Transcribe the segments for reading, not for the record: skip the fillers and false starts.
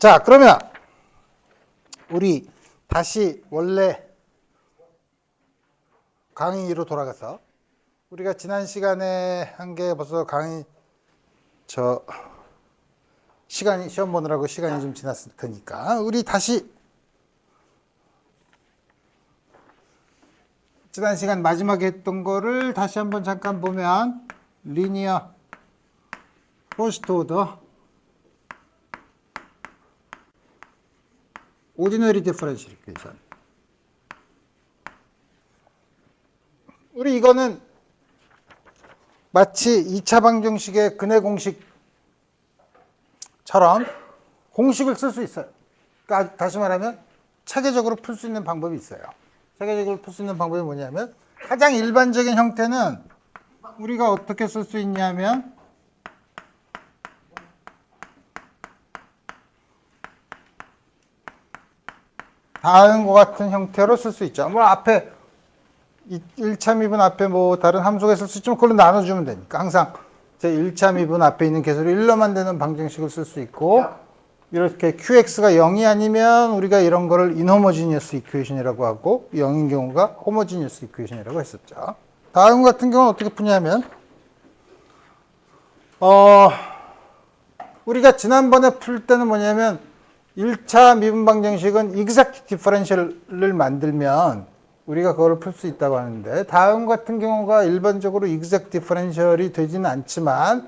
자, 그러면 우리 다시 원래 강의로 돌아가서 우리가 지난 시간에 한 게 벌써 강의 시간이 시험 보느라고 시간이 좀 지났을 테니까 우리 다시 지난 시간 마지막에 했던 거를 다시 한번 잠깐 보면 리니어 퍼스트 오더 오디너리 디퍼런셜 이퀘이션. 우리 이거는 마치 2차 방정식의 근해 공식처럼 공식을 쓸 수 있어요. 그러니까 다시 말하면 체계적으로 풀 수 있는 방법이 있어요. 체계적으로 풀 수 있는 방법이 뭐냐면 가장 일반적인 형태는 우리가 어떻게 쓸 수 있냐면 다음과 같은 형태로 쓸 수 있죠. 뭐 앞에 1차 미분 앞에 뭐 다른 함수가 있을 수 있지만 그걸로 나눠주면 되니까 항상 제 1차 미분 앞에 있는 개수를 1로 만드는 방정식을 쓸 수 있고 이렇게 qx가 0이 아니면 우리가 이런 거를 인호모지니어스 이퀘이션이라고 하고 0인 경우가 호모지니어스 이퀘이션이라고 했었죠. 다음 같은 경우는 어떻게 푸냐면 우리가 지난번에 풀 때는 뭐냐면 1차 미분 방정식은 exact differential을 만들면 우리가 그걸 풀 수 있다고 하는데 다음 같은 경우가 일반적으로 exact differential이 되지는 않지만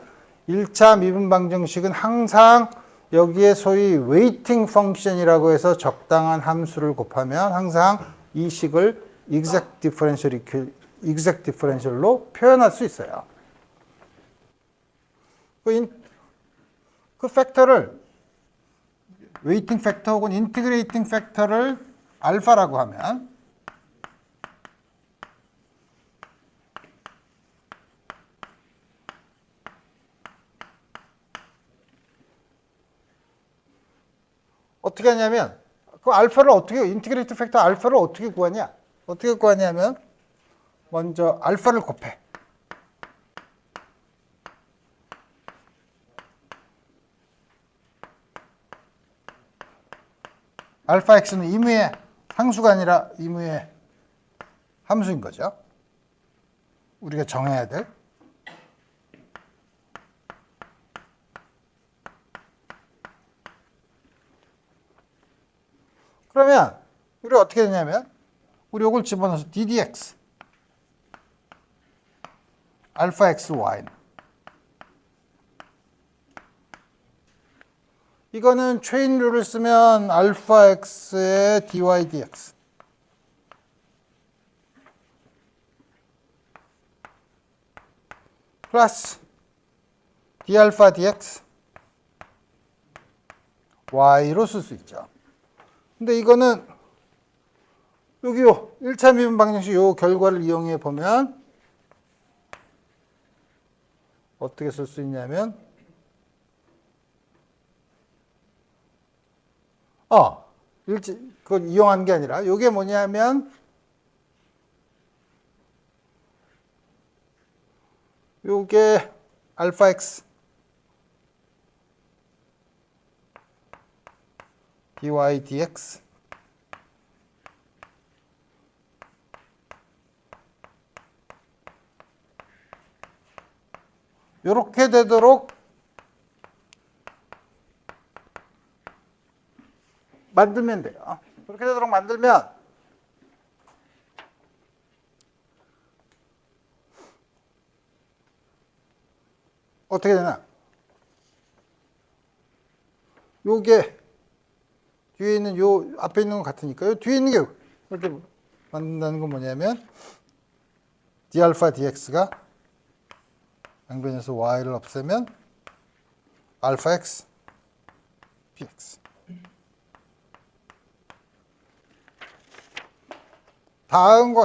1차 미분 방정식은 항상 여기에 소위 웨이팅 펑션이라고 해서 적당한 함수를 곱하면 항상 이 식을 exact differential로 표현할 수 있어요. 그 팩터를 웨이팅 팩터 혹은 인티그레이팅 팩터를 알파라고 하면 어떻게 하냐면 그 알파를 어떻게 인티그레이팅 팩터 알파를 어떻게 구하냐? 어떻게 구하냐면 먼저 알파를 곱해. 알파 x는 임의의 상수가 아니라 임의의 함수인 거죠. 우리가 정해야 될. 그러면 우리 어떻게 되냐면 우리 이걸 집어넣어서 ddx 알파 x y는 이거는 체인 룰을 쓰면 알파 x의 dy dx 플러스 d 알파 dx y로 쓸 수 있죠. 근데 이거는 여기요 1차 미분 방정식 요 결과를 이용해 보면 어떻게 쓸 수 있냐면 그건 이용한 게 아니라 이게 뭐냐면 요게 알파 x dy dx 요렇게 되도록 만들면 돼요. 그렇게 되도록 만들면 어떻게 되나? 요게 뒤에 있는 요 앞에 있는 거 같으니까 요 뒤에 있는 게 이렇게 만든다는 건 뭐냐면 d 알파 dx가 양변에서 y를 없애면 알파 x px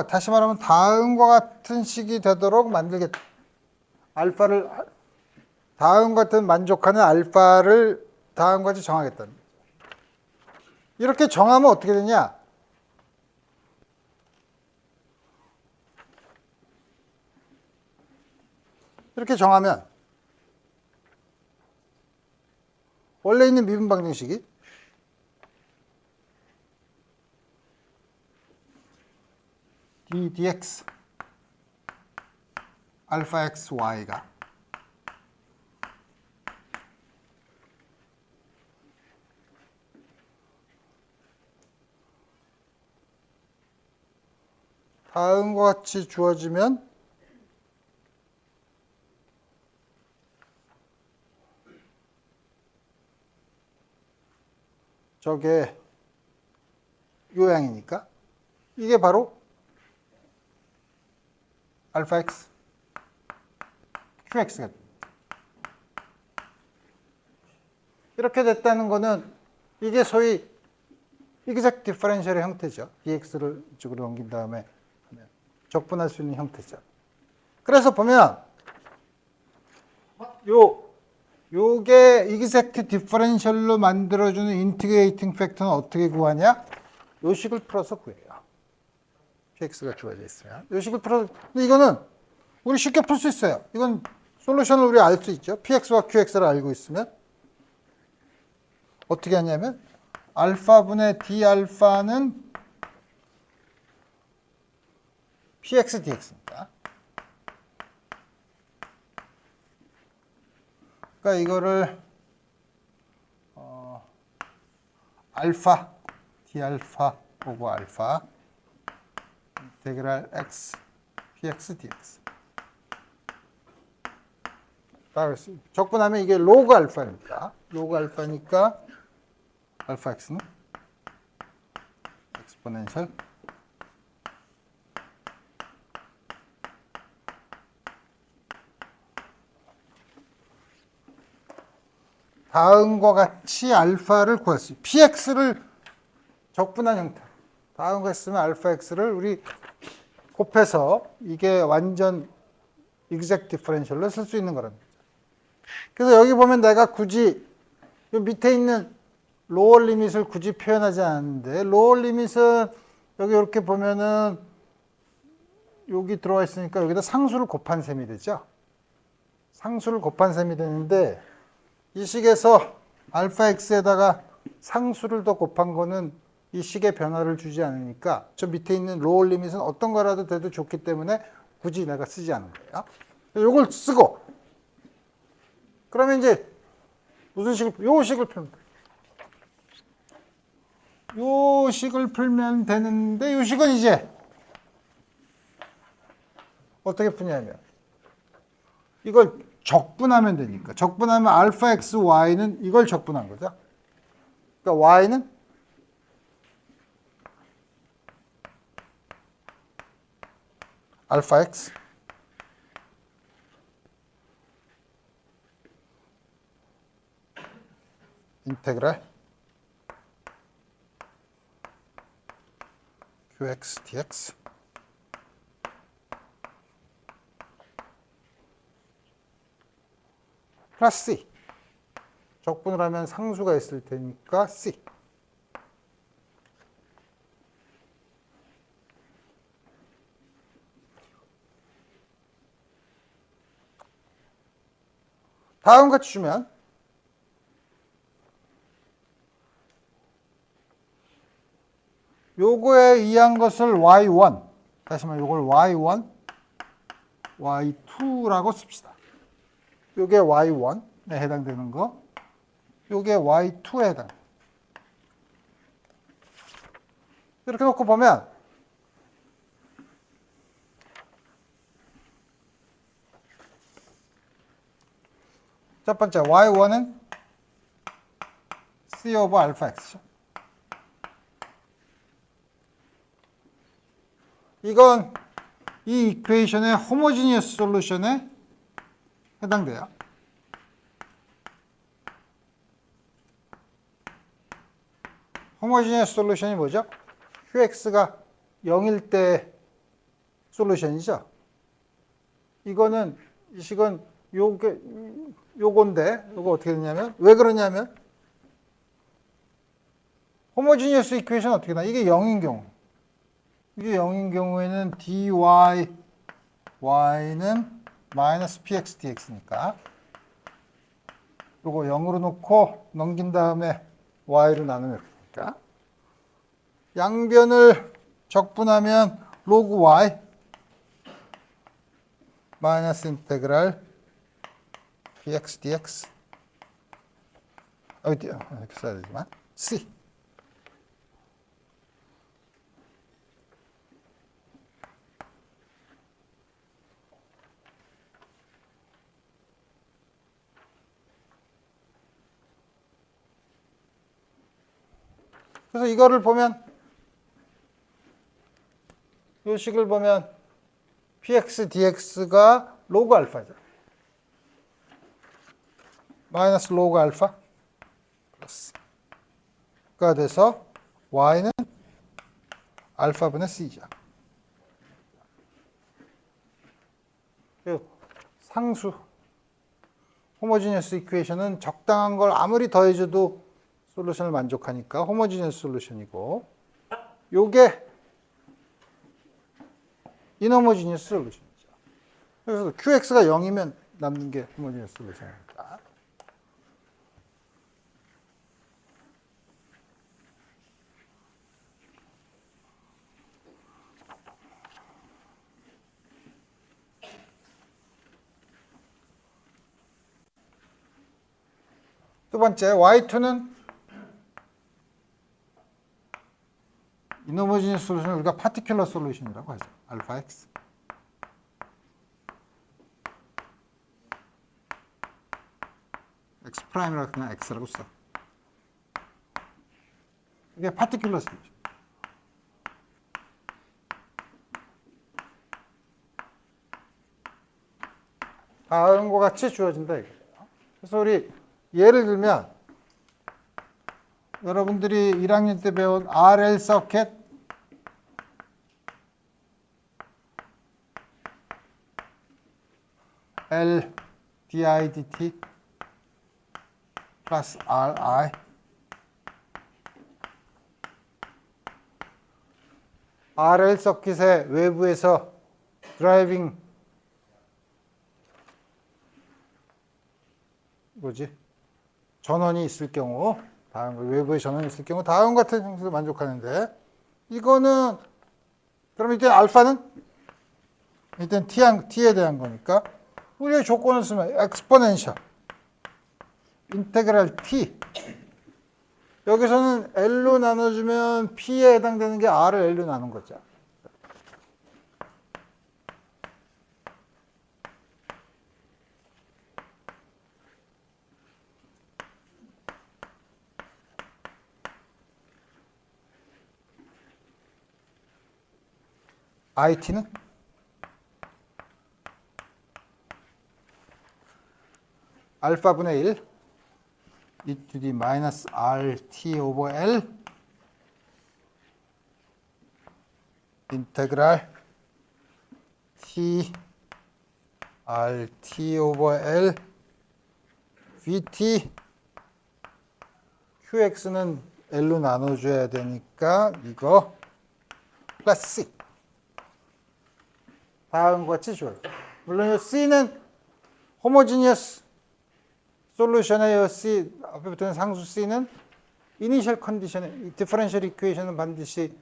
다시 말하면 다음과 같은 식이 되도록 만들겠다. 알파를 다음과 같은 만족하는 알파를 다음과 같이 정하겠다는 거죠. 이렇게 정하면 어떻게 되냐? 이렇게 정하면 원래 있는 미분 방정식이 d dx 알파 x y가 다음과 같이 주어지면 저게 요양이니까 이게 바로 알파 x qx가 됩니다. 이렇게 됐다는 거는 이게 소위 exact differential의 형태죠. dx를 이쪽으로 넘긴 다음에 적분할 수 있는 형태죠. 그래서 보면 요게 exact differential로 만들어주는 integrating factor는 어떻게 구하냐? 요 식을 풀어서 구해요. px가 주어져 있으면. 요 식을 풀어서, 근데 이거는 우리 쉽게 풀 수 있어요. 이건 솔루션을 우리 알 수 있죠. px와 qx를 알고 있으면 어떻게 하냐면 알파분의 d 알파는 px dx입니다. 그러니까 이거를 알파 d 알파 오버 알파 인테그랄 x px dx. 적분하면 이게 로그 알파입니다. 로그 알파니까 알파 x는 엑스포넨셜 다음과 같이 알파를 구했어요. px를 적분한 형태. 다음과 같이 쓰면 알파 x를 우리 곱해서 이게 완전 exact differential로 쓸 수 있는 거랍니다. 그래서 여기 보면 내가 굳이 요 밑에 있는 로어 리밋을 굳이 표현하지 않았는데 로어 리밋은 여기 이렇게 보면은 여기 들어와 있으니까 여기다 상수를 곱한 셈이 되죠. 상수를 곱한 셈이 되는데 이 식에서 알파 x에다가 상수를 더 곱한 거는 이 식의 변화를 주지 않으니까 저 밑에 있는 로어 리밋은 어떤 거라도 돼도 좋기 때문에 굳이 내가 쓰지 않은 거예요. 이걸 쓰고 그러면 이제 무슨 식을 요 식을 풀면 요 식을 풀면 되는데 요 식은 이제 어떻게 푸냐면 이걸 적분하면 되니까 적분하면 알파 x y는 이걸 적분한 거죠. 그러니까 y는 알파 x 인테그랄 qx dx 플러스 c. 적분을 하면 상수가 있을 테니까 c. 다음 같이 주면 요거에 의한 것을 y1 다시 말해 요걸 y1 y2라고 씁시다. 요게 y1에 해당되는 거 요게 y2에 해당. 이렇게 놓고 보면 첫 번째 y1은 c 오버 알파 x죠. 이건 이 이퀘이션의 호모지니어스 솔루션에 해당돼요. 호모지니어스 솔루션이 뭐죠? qx가 0일 때 솔루션이죠. 이거는 이 식은 요건데 요거 어떻게 되냐면 왜 그러냐면 호모지니어스 이퀘이션 어떻게 나? 이게 0인 경우 이게 0인 경우에는 dy y는 마이너스 px dx니까 요거 0으로 놓고 넘긴 다음에 y로 나누면 이렇게 되니까 양변을 적분하면 로그 y 마이너스 인테그랄 dx dx 이렇게 써야 되지만 c 그래서 이거를 보면 이 식을 보면 px dx가 로그 알파죠. 마이너스 로그 알파 플러스가 돼서 y는 알파분의 c죠. 상수 호모지니어스 이퀘이션은 적당한 걸 아무리 더해줘도 솔루션을 만족하니까 호모지니어스 솔루션이고 요게 인호모지니어스 솔루션이죠. 그래서 QX가 0이면 남는 게 호모지니어스 솔루션입니다. 두 번째, Y2는 인호모지니어스 솔루션을 우리가 파티큘러 솔루션이라고 하죠. 알파 X. X 프라임이라고 그냥 X라고 써. 이게 파티큘러 솔루션. 다음과 같이 주어진다 이거예요. 그래서 우리 예를 들면 여러분들이 1학년 때 배운 RL 서킷 L di dt 플러스 RI RL 서킷의 외부에서 드라이빙 전원이 있을 경우 외부에 전원이 있을 경우 다음 같은 형식을 만족하는데 이거는 그럼 이제 알파는 일단 t에 대한 거니까 우리의 조건을 쓰면 엑스포넨셜 인테그랄 t 여기서는 L로 나눠주면 P에 해당되는 게 R을 L로 나눈 거죠. IT는 알파분의 1 e to the 마이너스 RT 오버 L 인테그랄 T RT 오버 L VT QX는 L로 나눠줘야 되니까 이거 플러스 C 다음과 같이 줘요. 물론 이 C는 호모지니어스 솔루션의 C 앞에 붙는 상수 C는 이니셜 컨디션, 디퍼런셜 이퀘이션은 반드시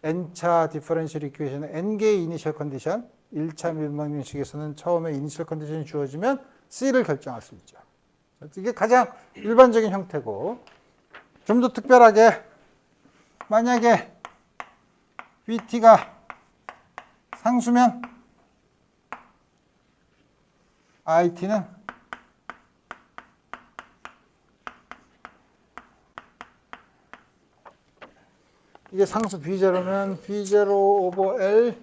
n차 디퍼런셜 이퀘이션은 n개의 이니셜 컨디션 1차 밀방정식에서는 처음에 이니셜 컨디션이 주어지면 C를 결정할 수 있죠. 이게 가장 일반적인 형태고 좀 더 특별하게 만약에 VT가 상수면 IT는 이게 상수 B0면 B0 오버 L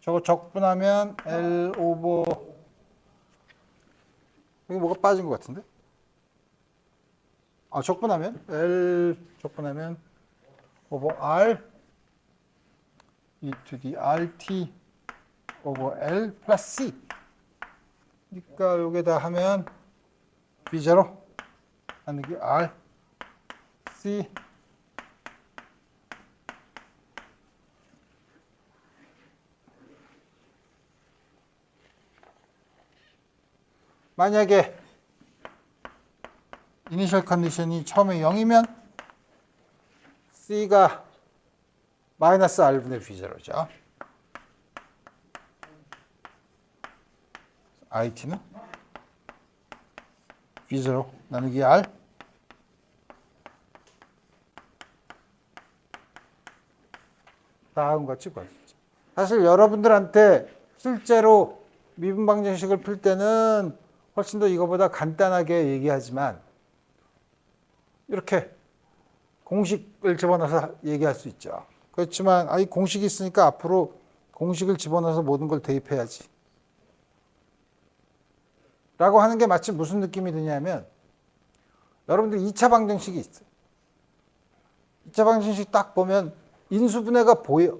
저거 적분하면 L 오버 여기 뭐가 빠진 것 같은데? 적분하면 L 적분하면 오버 R e to the RT 오버 L 플러스 C 그러니까 여기다 하면 B0 하는 게 R C 만약에 이니셜 컨디션이 처음에 0이면 C가 마이너스 R분의 V0죠. IT는 V0 나누기 R 다음과 같이 구할 수 있죠. 사실 여러분들한테 실제로 미분 방정식을 풀 때는 훨씬 더 이거보다 간단하게 얘기하지만 이렇게 공식을 집어넣어서 얘기할 수 있죠. 그렇지만 이 공식이 있으니까 앞으로 공식을 집어넣어서 모든 걸 대입해야지 라고 하는 게 마치 무슨 느낌이 드냐면 여러분들 2차 방정식이 있어요. 2차 방정식 딱 보면 인수분해가 보여.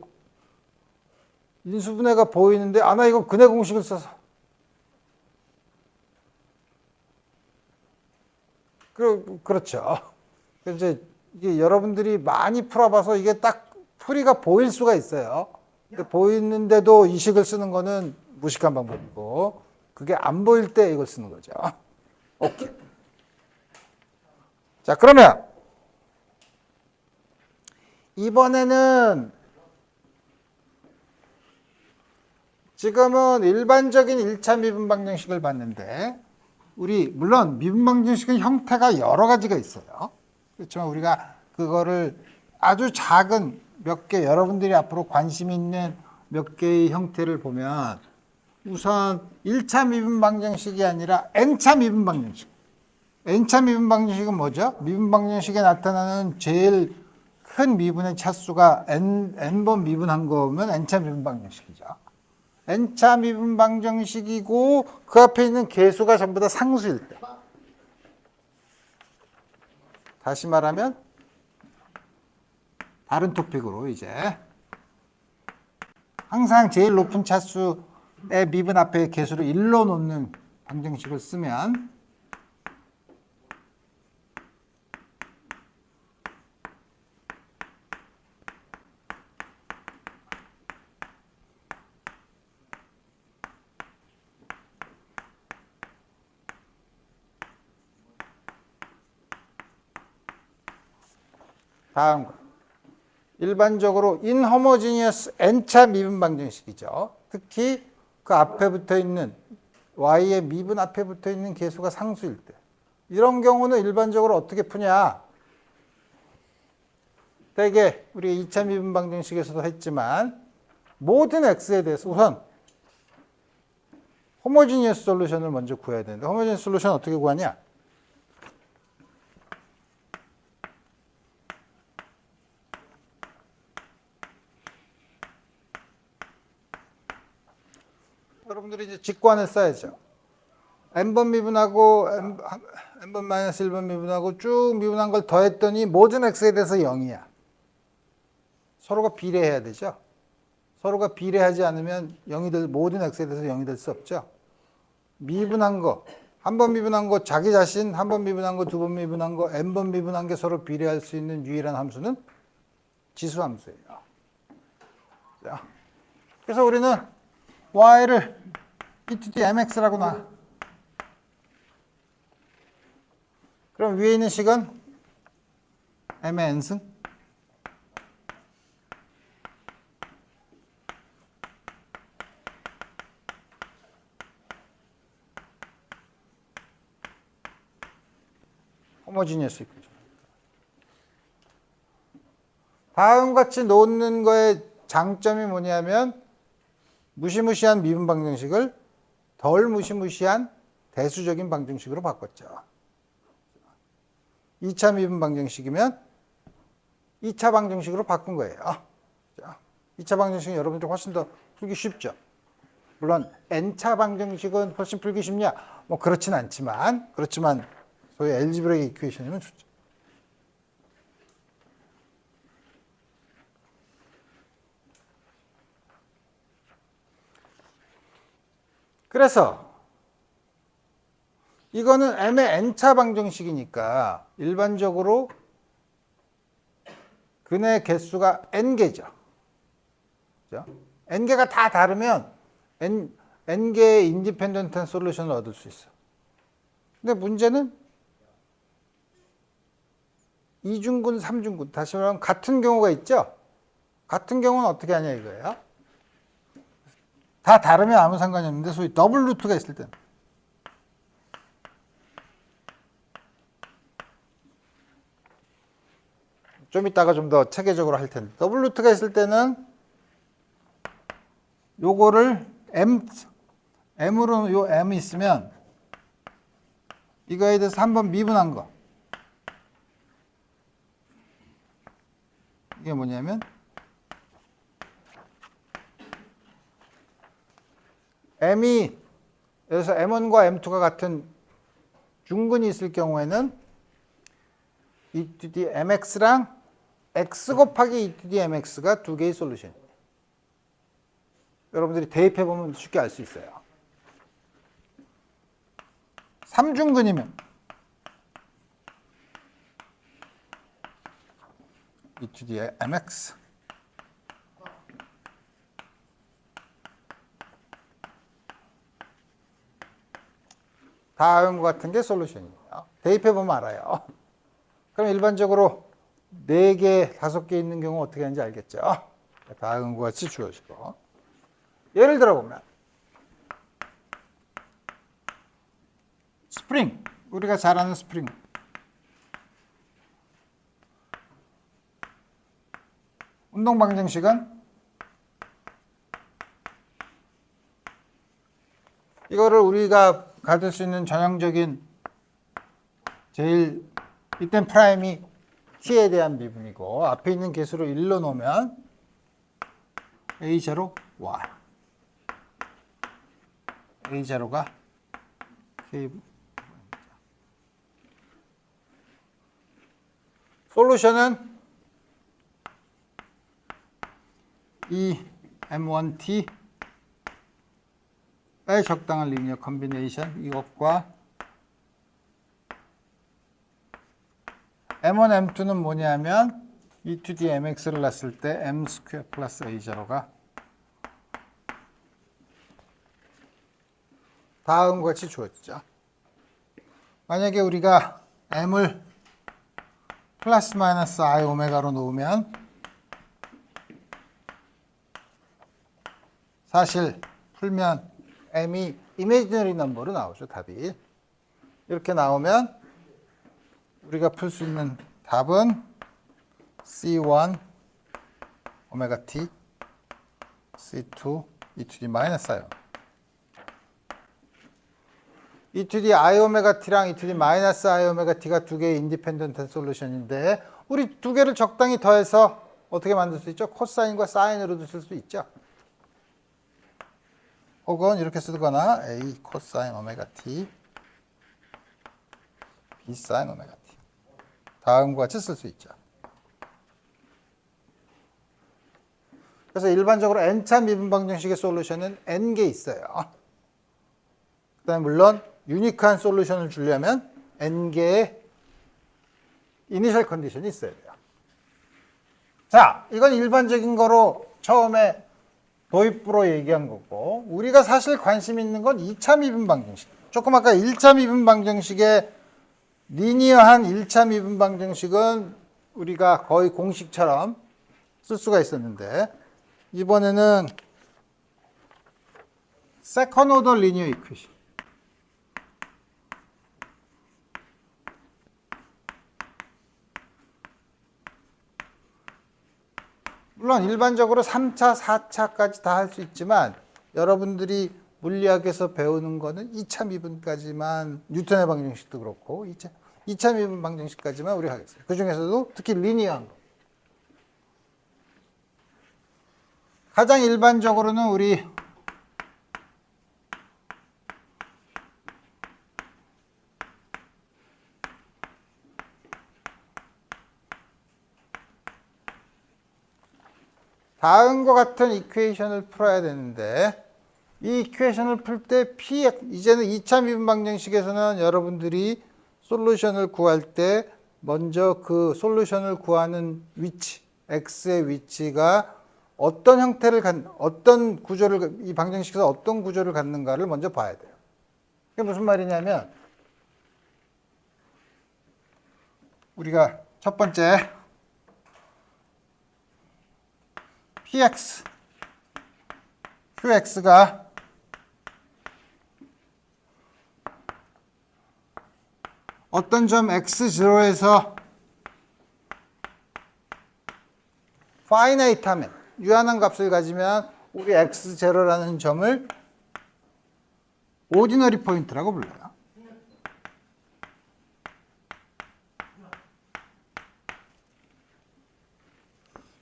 인수분해가 보이는데 나 이거 근해 공식을 써서 그렇죠. 그래서 이제 이게 여러분들이 많이 풀어봐서 이게 딱 풀이가 보일 수가 있어요. 근데 보이는데도 이 식을 쓰는 거는 무식한 방법이고 그게 안 보일 때 이걸 쓰는 거죠. 오케이. 자, 그러면 이번에는 지금은 일반적인 1차 미분 방정식을 봤는데 물론 미분 방정식은 형태가 여러 가지가 있어요. 그렇지만 우리가 그거를 아주 작은 몇 개, 여러분들이 앞으로 관심 있는 몇 개의 형태를 보면 우선 1차 미분 방정식이 아니라 n차 미분 방정식. n차 미분 방정식은 뭐죠? 미분 방정식에 나타나는 제일 큰 미분의 차수가 n번 미분한 거면 n차 미분 방정식이죠. n차 미분 방정식이고 그 앞에 있는 개수가 전부 다 상수일 때. 다시 말하면 다른 토픽으로 이제 항상 제일 높은 차수의 미분 앞에 개수를 1로 놓는 방정식을 쓰면 다음 거. 일반적으로 inhomogeneous n차 미분 방정식이죠. 특히 그 앞에 붙어 있는 y의 미분 앞에 붙어 있는 개수가 상수일 때. 이런 경우는 일반적으로 어떻게 푸냐? 대개 우리 2차 미분 방정식에서도 했지만 모든 x에 대해서 우선 homogeneous 솔루션을 먼저 구해야 되는데 homogeneous 솔루션 어떻게 구하냐? 여러분들이 이제 직관을 써야죠. n번 미분하고 n번 마이너스 1번 미분하고 쭉 미분한 걸 더했더니 모든 x에 대해서 0이야. 서로가 비례해야 되죠. 서로가 비례하지 않으면 모든 x에 대해서 0이 될 수 없죠. 미분한 거, 한 번 미분한 거 자기 자신, 한 번 미분한 거, 두 번 미분한 거, n번 미분한 게 서로 비례할 수 있는 유일한 함수는 지수함수예요. 자, 그래서 우리는 y를 btd mx라고 놔. 그럼 위에 있는 식은 m의 n승 호모지니어스 이퀄이죠. 다음 같이 놓는 거의 장점이 뭐냐면 무시무시한 미분 방정식을 덜 무시무시한 대수적인 방정식으로 바꿨죠. 2차 미분 방정식이면 2차 방정식으로 바꾼 거예요. 자, 2차 방정식은 여러분들 훨씬 더 풀기 쉽죠. 물론 n차 방정식은 훨씬 풀기 쉽냐? 뭐 그렇진 않지만 소위 엘지브레이크 이퀘이션이면 좋죠. 그래서 이거는 m의 n차 방정식이니까 일반적으로 근의 개수가 n개죠. 그죠? n개가 다 다르면 n개의 인디펜던트한 솔루션을 얻을 수 있어. 근데 문제는 이중근, 삼중근, 다시 말하면 같은 경우가 있죠. 같은 경우는 어떻게 하냐 이거예요. 다 다르면 아무 상관이 없는데 소위 더블 루트가 있을 때는 좀 이따가 좀 더 체계적으로 할 텐데 더블 루트가 있을 때는 요거를 m으로 요 m이 있으면 이거에 대해서 한번 미분한 거 이게 뭐냐면 m이 여기서 m1과 m2가 같은 중근이 있을 경우에는 e to the mx랑 x 곱하기 e to the mx가 두 개의 솔루션이에요. 여러분들이 대입해보면 쉽게 알 수 있어요. 3중근이면 e to the mx 다음과 같은 게 솔루션이에요. 대입해보면 알아요. 그럼 일반적으로 4개, 5개 있는 경우 어떻게 하는지 알겠죠? 다음과 같이 주어지고 예를 들어 보면 스프링, 우리가 잘 아는 스프링 운동 방정식은 이거를 우리가 가질 수 있는 전형적인 제일 이땐 프라임이 t에 대한 미분이고 앞에 있는 개수로 1로 놓으면 a0 y a0가 k 솔루션은 이 m1t의 적당한 리니어 컨비네이션 이것과 m1, m2는 뭐냐면 e to the mx를 놨을 때 m 스퀘어 플러스 a0가 다음과 같이 주어지죠. 만약에 우리가 m을 플러스 마이너스 i 오메가로 놓으면 사실 풀면 m이 이미지너리 넘버로 나오죠. 답이 이렇게 나오면 우리가 풀 수 있는 답은 C1 오메가 t C2 e to the 마이너스 i e to the i 오메가 t랑 e to the 마이너스 i 오메가 t가 두 개의 인디펜던트 솔루션인데 우리 두 개를 적당히 더해서 어떻게 만들 수 있죠? 코사인과 사인으로도 쓸 수 있죠. 혹은 이렇게 쓰거나 a 코사인 오메가 t b 사인 오메가 t 다음과 같이 쓸 수 있죠. 그래서 일반적으로 n차 미분 방정식의 솔루션은 n개 있어요. 그다음에 물론 유니크한 솔루션을 주려면 n개의 이니셜 컨디션이 있어야 돼요. 자, 이건 일반적인 거로 처음에 도입부로 얘기한 거고 우리가 사실 관심 있는 건 2차 미분 방정식. 조금 아까 1차 미분 방정식의 리니어한 1차 미분 방정식은 우리가 거의 공식처럼 쓸 수가 있었는데 이번에는 세컨 오더 리니어 이퀘이션. 물론 일반적으로 3차, 4차까지 다 할 수 있지만 여러분들이 물리학에서 배우는 거는 2차 미분까지만 뉴턴의 방정식도 그렇고 2차 미분 방정식까지만 우리가 하겠어요. 그 중에서도 특히 리니어한 거. 가장 일반적으로는 우리 다음과 같은 이퀘이션을 풀어야 되는데 이 이퀘이션을 풀 때 이제는 2차 미분 방정식에서는 여러분들이 솔루션을 구할 때 먼저 그 솔루션을 구하는 위치, x의 위치가 어떤 형태를 어떤 구조를 이 방정식에서 어떤 구조를 갖는가를 먼저 봐야 돼요. 그게 무슨 말이냐면 우리가 첫 번째 px, qx가 어떤 점 x0에서 파이나이트 하면, 유한한 값을 가지면 우리 x0라는 점을 오디너리 포인트라고 불러요.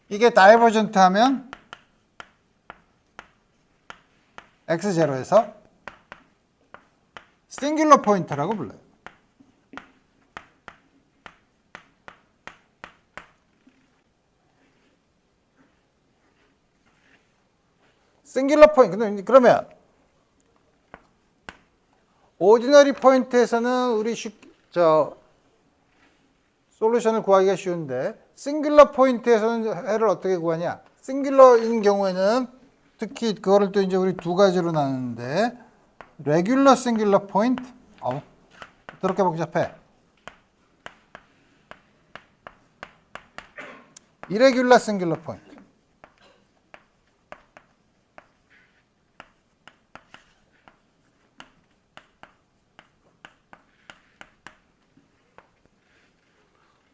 이게 다이버전트 하면 x0에서 싱귤러 포인트라고 불러요. 싱귤러 포인트. 그러면 오디너리 포인트에서는 우리 솔루션을 구하기가 쉬운데 싱귤러 포인트에서는 해를 어떻게 구하냐? 싱귤러인 경우에는 특히 그거를 또 이제 우리 두 가지로 나누는데 레귤러 싱귤러 포인트. 더럽게 복잡해. 이레귤러 싱귤러 포인트.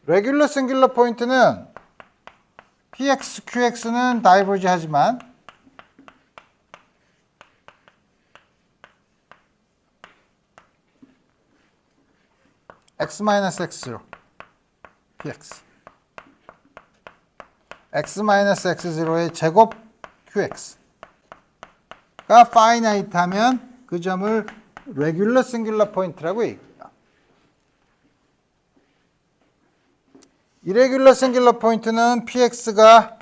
레귤러 싱귤러 포인트는 px, qx는 다이버지 하지만 x-x0 px x-x0의 제곱 qx가 파이나이트 하면 그 점을 레귤러 싱귤러 포인트라고 얘기해요. 이레귤러 싱귤러 포인트는 px가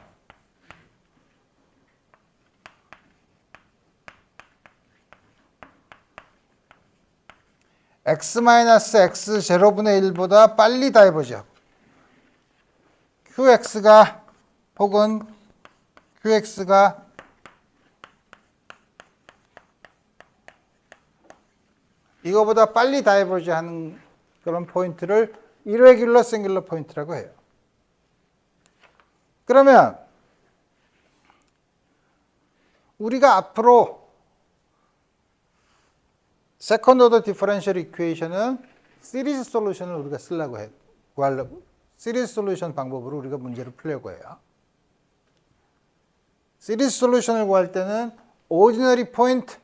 x-x0분의 1보다 빨리 다이버지하고 qx가 혹은 qx가 이거보다 빨리 다이버지하는 그런 포인트를 irregular singular 포인트라고 해요. 그러면 우리가 앞으로 세컨드 오더 디퍼런셜 이퀘이션은 시리즈 솔루션을 우리가 쓰려고 해요. 구하려고 시리즈 솔루션 방법으로 우리가 문제를 풀려고 해요. 시리즈 솔루션을 구할 때는 오디너리 포인트,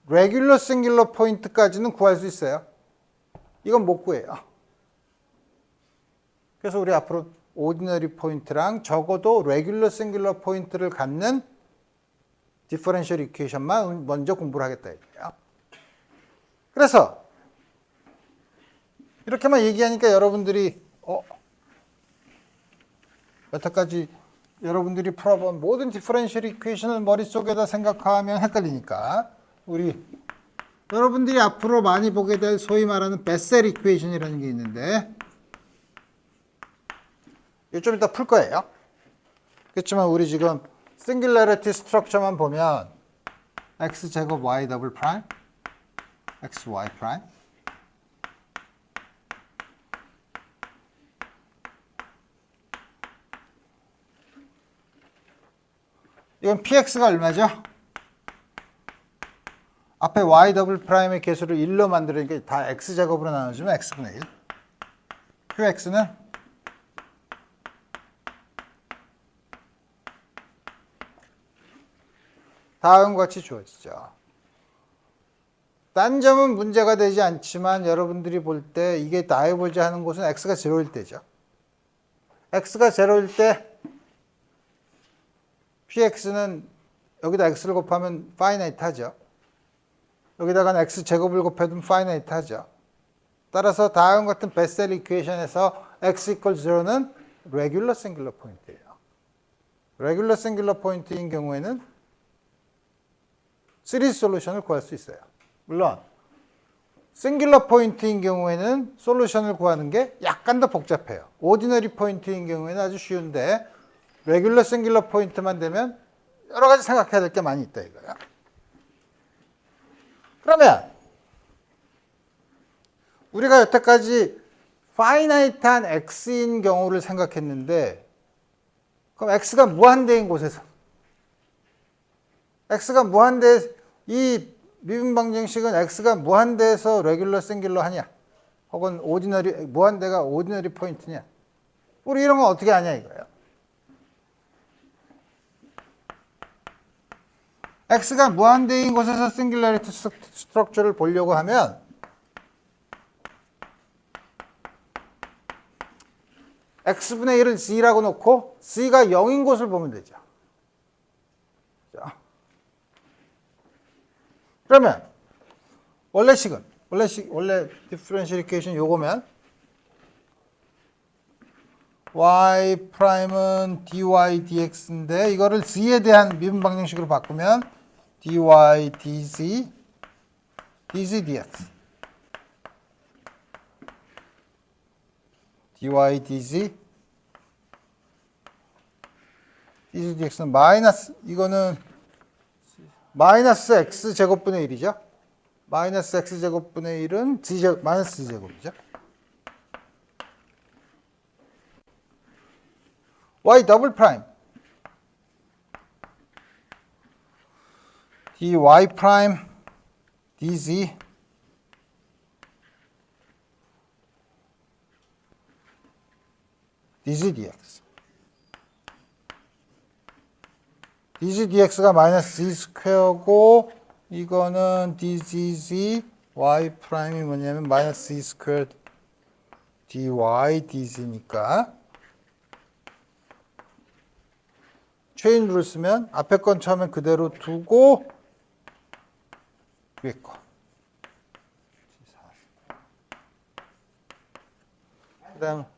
레귤러 싱귤러 포인트까지는 구할 수 있어요. 이건 못 구해요. 그래서 우리 앞으로 오디너리 포인트랑 적어도 레귤러 싱귤러 포인트를 갖는 디퍼런셜 이퀘이션만 먼저 공부를 하겠다 이거예요. 그래서 이렇게만 얘기하니까 여러분들이 여태까지 여러분들이 풀어본 모든 디퍼런셜 이퀘이션을 머릿속에다 생각하면 헷갈리니까 우리 여러분들이 앞으로 많이 보게 될 소위 말하는 베셀 이퀘이션이라는 게 있는데 이거 좀 이따 풀 거예요. 그렇지만 우리 지금 싱귤러리티 스트럭처만 보면 x제곱 y 더블 프라임 xy 프라임 이건 px가 얼마죠? 앞에 y 더블 프라임의 개수를 1로 만들으니까 다 x제곱으로 나눠주면 x분의 1 qx는 다음과 같이 주어지죠. 딴 점은 문제가 되지 않지만 여러분들이 볼 때 이게 다이버지 하는 곳은 x가 0일 때죠. x가 0일 때 px는 여기다 x를 곱하면 파이나이트 하죠. 여기다가 x제곱을 곱해도 파이나이트 하죠. 따라서 다음 같은 베셀 이퀘이션에서 x equals 0는 레귤러 싱귤러 포인트예요. 레귤러 싱귤러 포인트인 경우에는 시리즈 솔루션을 구할 수 있어요. 물론 싱귤러 포인트인 경우에는 솔루션을 구하는 게 약간 더 복잡해요. 오디너리 포인트인 경우에는 아주 쉬운데 레귤러 싱귤러 포인트만 되면 여러 가지 생각해야 될 게 많이 있다 이거야. 그러면 우리가 여태까지 파이나이트한 x인 경우를 생각했는데 그럼 x가 무한대인 곳에서 x가 무한대, 이 미분 방정식은 x가 무한대에서 레귤러 싱귤러 하냐, 혹은 오디너리, 무한대가 오디너리 포인트냐, 우리 이런 건 어떻게 하냐 이거예요. x가 무한대인 곳에서 싱귤러리티 스트럭처를 보려고 하면 x분의 1을 c라고 놓고 c가 0인 곳을 보면 되죠. 자. 그러면 원래 디퍼런셜 이퀘이션 요거면 y''은 dy dx인데 이거를 c에 대한 미분 방정식으로 바꾸면 dy dz dz dx dy dz dz dx는 마이너스, 이거는 마이너스 x 제곱분의 1이죠. 마이너스 x 제곱분의 1은 g제곱, 마이너스 g제곱이죠. y 더블 프라임 dy 프라임 dz dz dx dz dx가 마이너스 z 스퀘어고 이거는 dz y 프라임이 뭐냐면 마이너스 z 스퀘어 dy dz니까 체인 룰을 쓰면 앞에 건 처음에 그대로 두고 위에 거.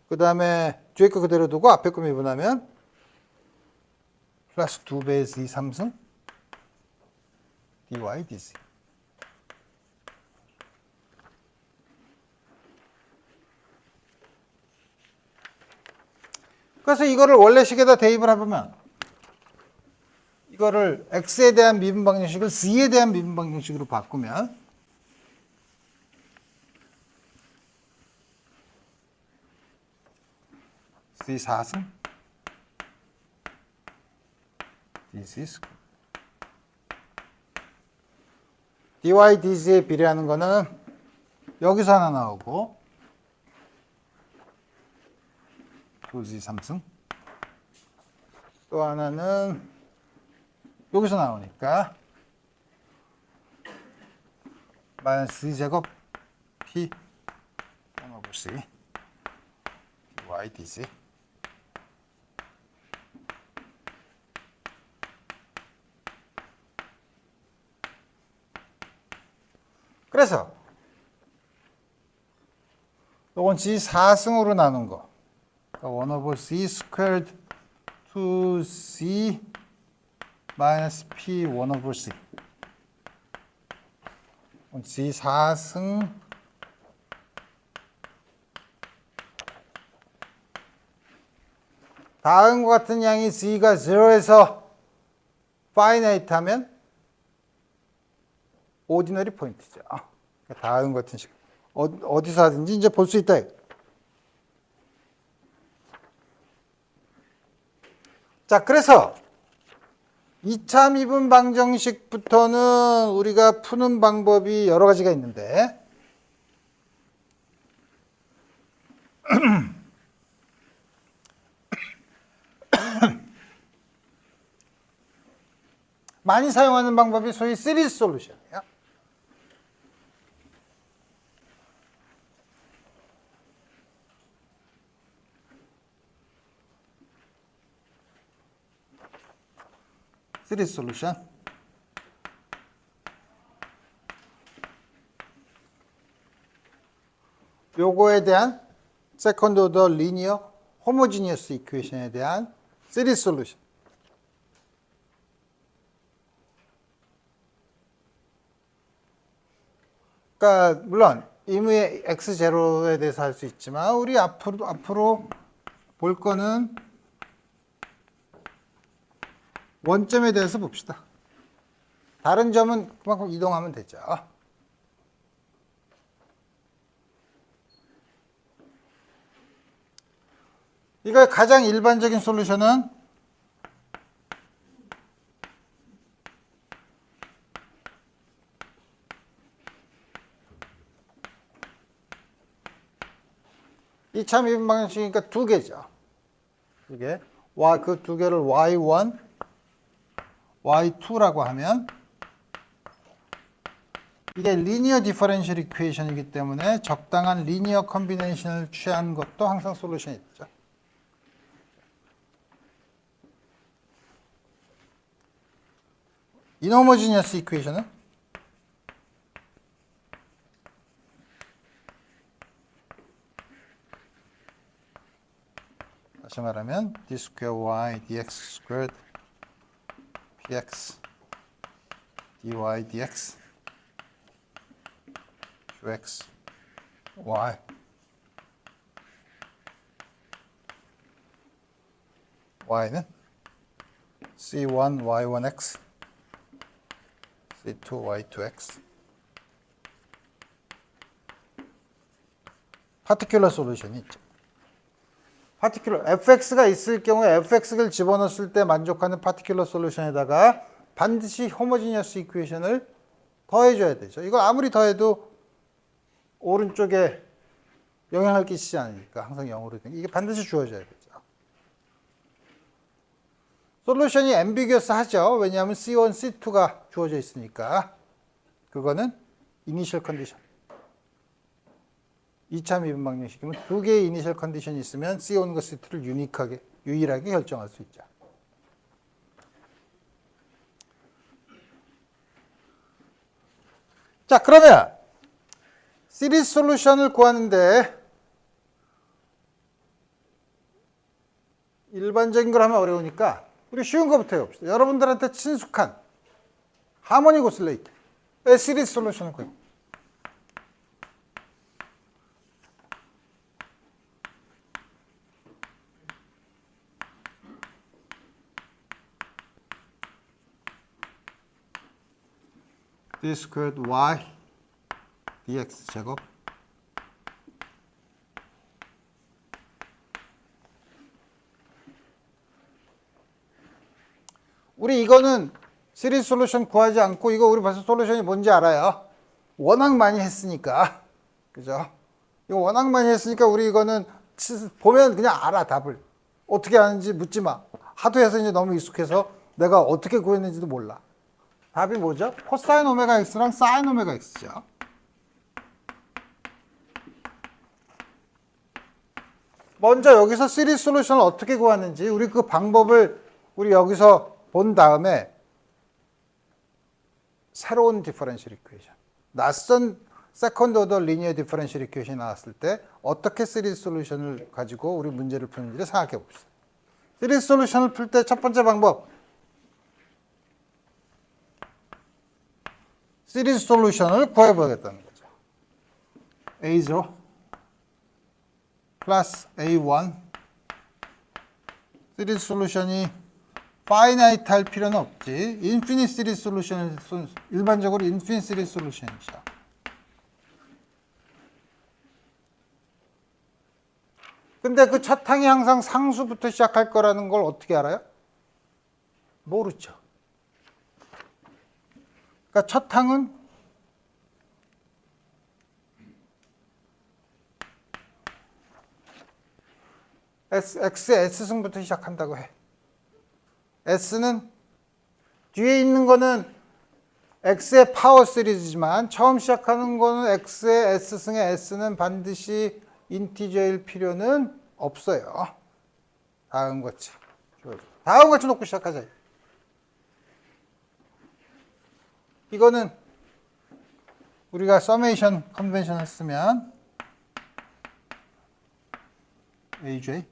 그 다음에 뒤에 거 그대로 두고 앞에 거 미분하면 플러스 2배의 z 3승 dy dz. 그래서 이거를 원래식에다 대입을 해보면 이거를 x에 대한 미분 방정식을 c에 대한 미분 방정식으로 바꾸면 c 4승 dc 스퀘어 dy dz에 비례하는 거는 여기서 하나 나오고 2z 3승 또 하나는 여기서 나오니까 마이너스 c제곱 p 오버 c dy dz. 그래서 요건 g 4승으로 나눈 거, 그러니까 1 over c squared 2c 마이너스 p 1 over c g 4승 다음과 같은 양이 g가 0에서 파이나이트 하면 오디너리 포인트죠. 다음 같은 식 어디서 하든지 이제 볼 수 있다. 자, 그래서 2차 미분 방정식부터는 우리가 푸는 방법이 여러 가지가 있는데 많이 사용하는 방법이 소위 시리즈 솔루션이에요. 시리즈 솔루션. 요거에 대한 세컨드 오더 리니어 호모지니어스 이퀘이션에 대한 시리즈 솔루션. 그러니까 물론 임의의 x0에 대해서 할 수 있지만 우리 앞으로 볼 거는 원점에 대해서 봅시다. 다른 점은 그만큼 이동하면 되죠. 이거 가장 일반적인 솔루션은 2차 미분 방정식이니까 두 개죠. 두 개. 그 두 개를 y1, y2라고 하면 이게 리니어 디퍼런셜 이퀘이션이기 때문에 적당한 리니어 컨비네이션을 취한 것도 항상 솔루션이 있죠. 인호모지니어스 이퀘이션은 다시 말하면 d 스퀘어 y dx 스퀘어드 px dy dx qx y y는 c1 y1x c2 y2x 파티큘러 솔루션이 있죠. 파티큘러 fx가 있을 경우에 fx를 집어넣었을 때 만족하는 파티큘러 솔루션에다가 반드시 호모지니어스 이퀘이션을 더해줘야 되죠. 이거 아무리 더해도 오른쪽에 영향을 끼치지 않으니까 항상 0으로 되니까 이게 반드시 주어져야 되죠. 솔루션이 앰비규어스 하죠. 왜냐하면 C1, C2가 주어져 있으니까. 그거는 이니셜 컨디션. 2차 미분 방정식이면 두 개의 이니셜 컨디션이 있으면 C1과 C2를 유일하게 결정할 수 있죠. 자, 그러면 시리즈 솔루션을 구하는데 일반적인 걸 하면 어려우니까 우리 쉬운 거부터 해봅시다. 여러분들한테 친숙한 하모닉 오실레이터의 시리즈 솔루션을 구해봅니다. d 스퀘어드 y dx 제곱 우리 이거는 시리즈 솔루션 구하지 않고 이거 우리 벌써 솔루션이 뭔지 알아요. 워낙 많이 했으니까. 그죠? 이거 워낙 많이 했으니까 우리 이거는 보면 그냥 알아, 답을. 어떻게 하는지 묻지 마. 하도 해서 이제 너무 익숙해서 내가 어떻게 구했는지도 몰라. 답이 뭐죠? 코사인 오메가 x랑 사인 오메가 x죠. 먼저 여기서 시리즈 솔루션을 어떻게 구하는지 우리 그 방법을 우리 여기서 본 다음에 새로운 디퍼런셜 이퀘이션, 낯선 세컨드 오더 리니어 디퍼런셜 이퀘이션이 나왔을 때 어떻게 시리즈 솔루션을 가지고 우리 문제를 푸는지를 생각해 봅시다. 시리즈 솔루션을 풀 때 첫 번째 방법, 시리즈 솔루션을 구해보겠다는 거죠. A0 플러스 A1 시리즈 솔루션이 파이나이트 할 필요는 없지. 인피니트 시리즈 솔루션은 일반적으로 인피니트 시리즈 솔루션이죠. 근데 그 첫 항이 항상 상수부터 시작할 거라는 걸 어떻게 알아요? 모르죠. 그러니까 첫 항은 X의 S승부터 시작한다고 해. S는 뒤에 있는 거는 X의 파워 시리즈지만 처음 시작하는 거는 X의 S승의 S는 반드시 인티저일 필요는 없어요. 다음같이 놓고 시작하자. 이거는 우리가 서메이션 컨벤션을 쓰면 AJ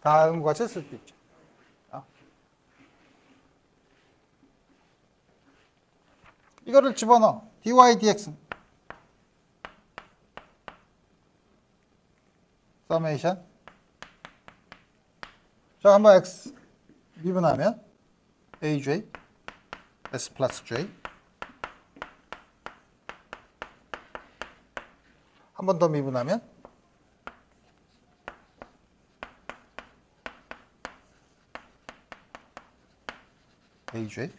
다음과 같이 쓸 수 있죠. 이거를 집어넣어. dy dx 서메이션. 자, 한번 x 미분하면 aj s 플러스 j 한 번 더 미분하면 aj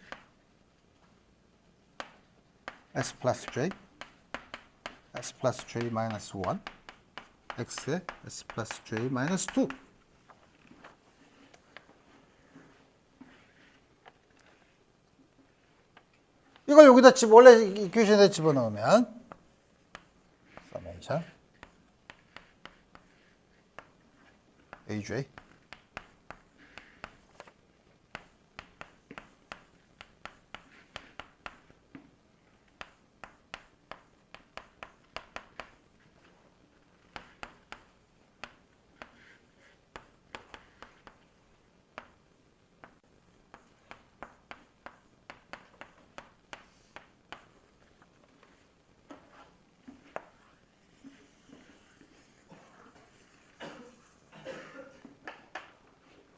s 플러스 j S 플러스 J 마이너스 1 X에 S 플러스 J 마이너스 2 이걸 여기다 원래 이퀘이션에 집어넣으면 서메이션 AJ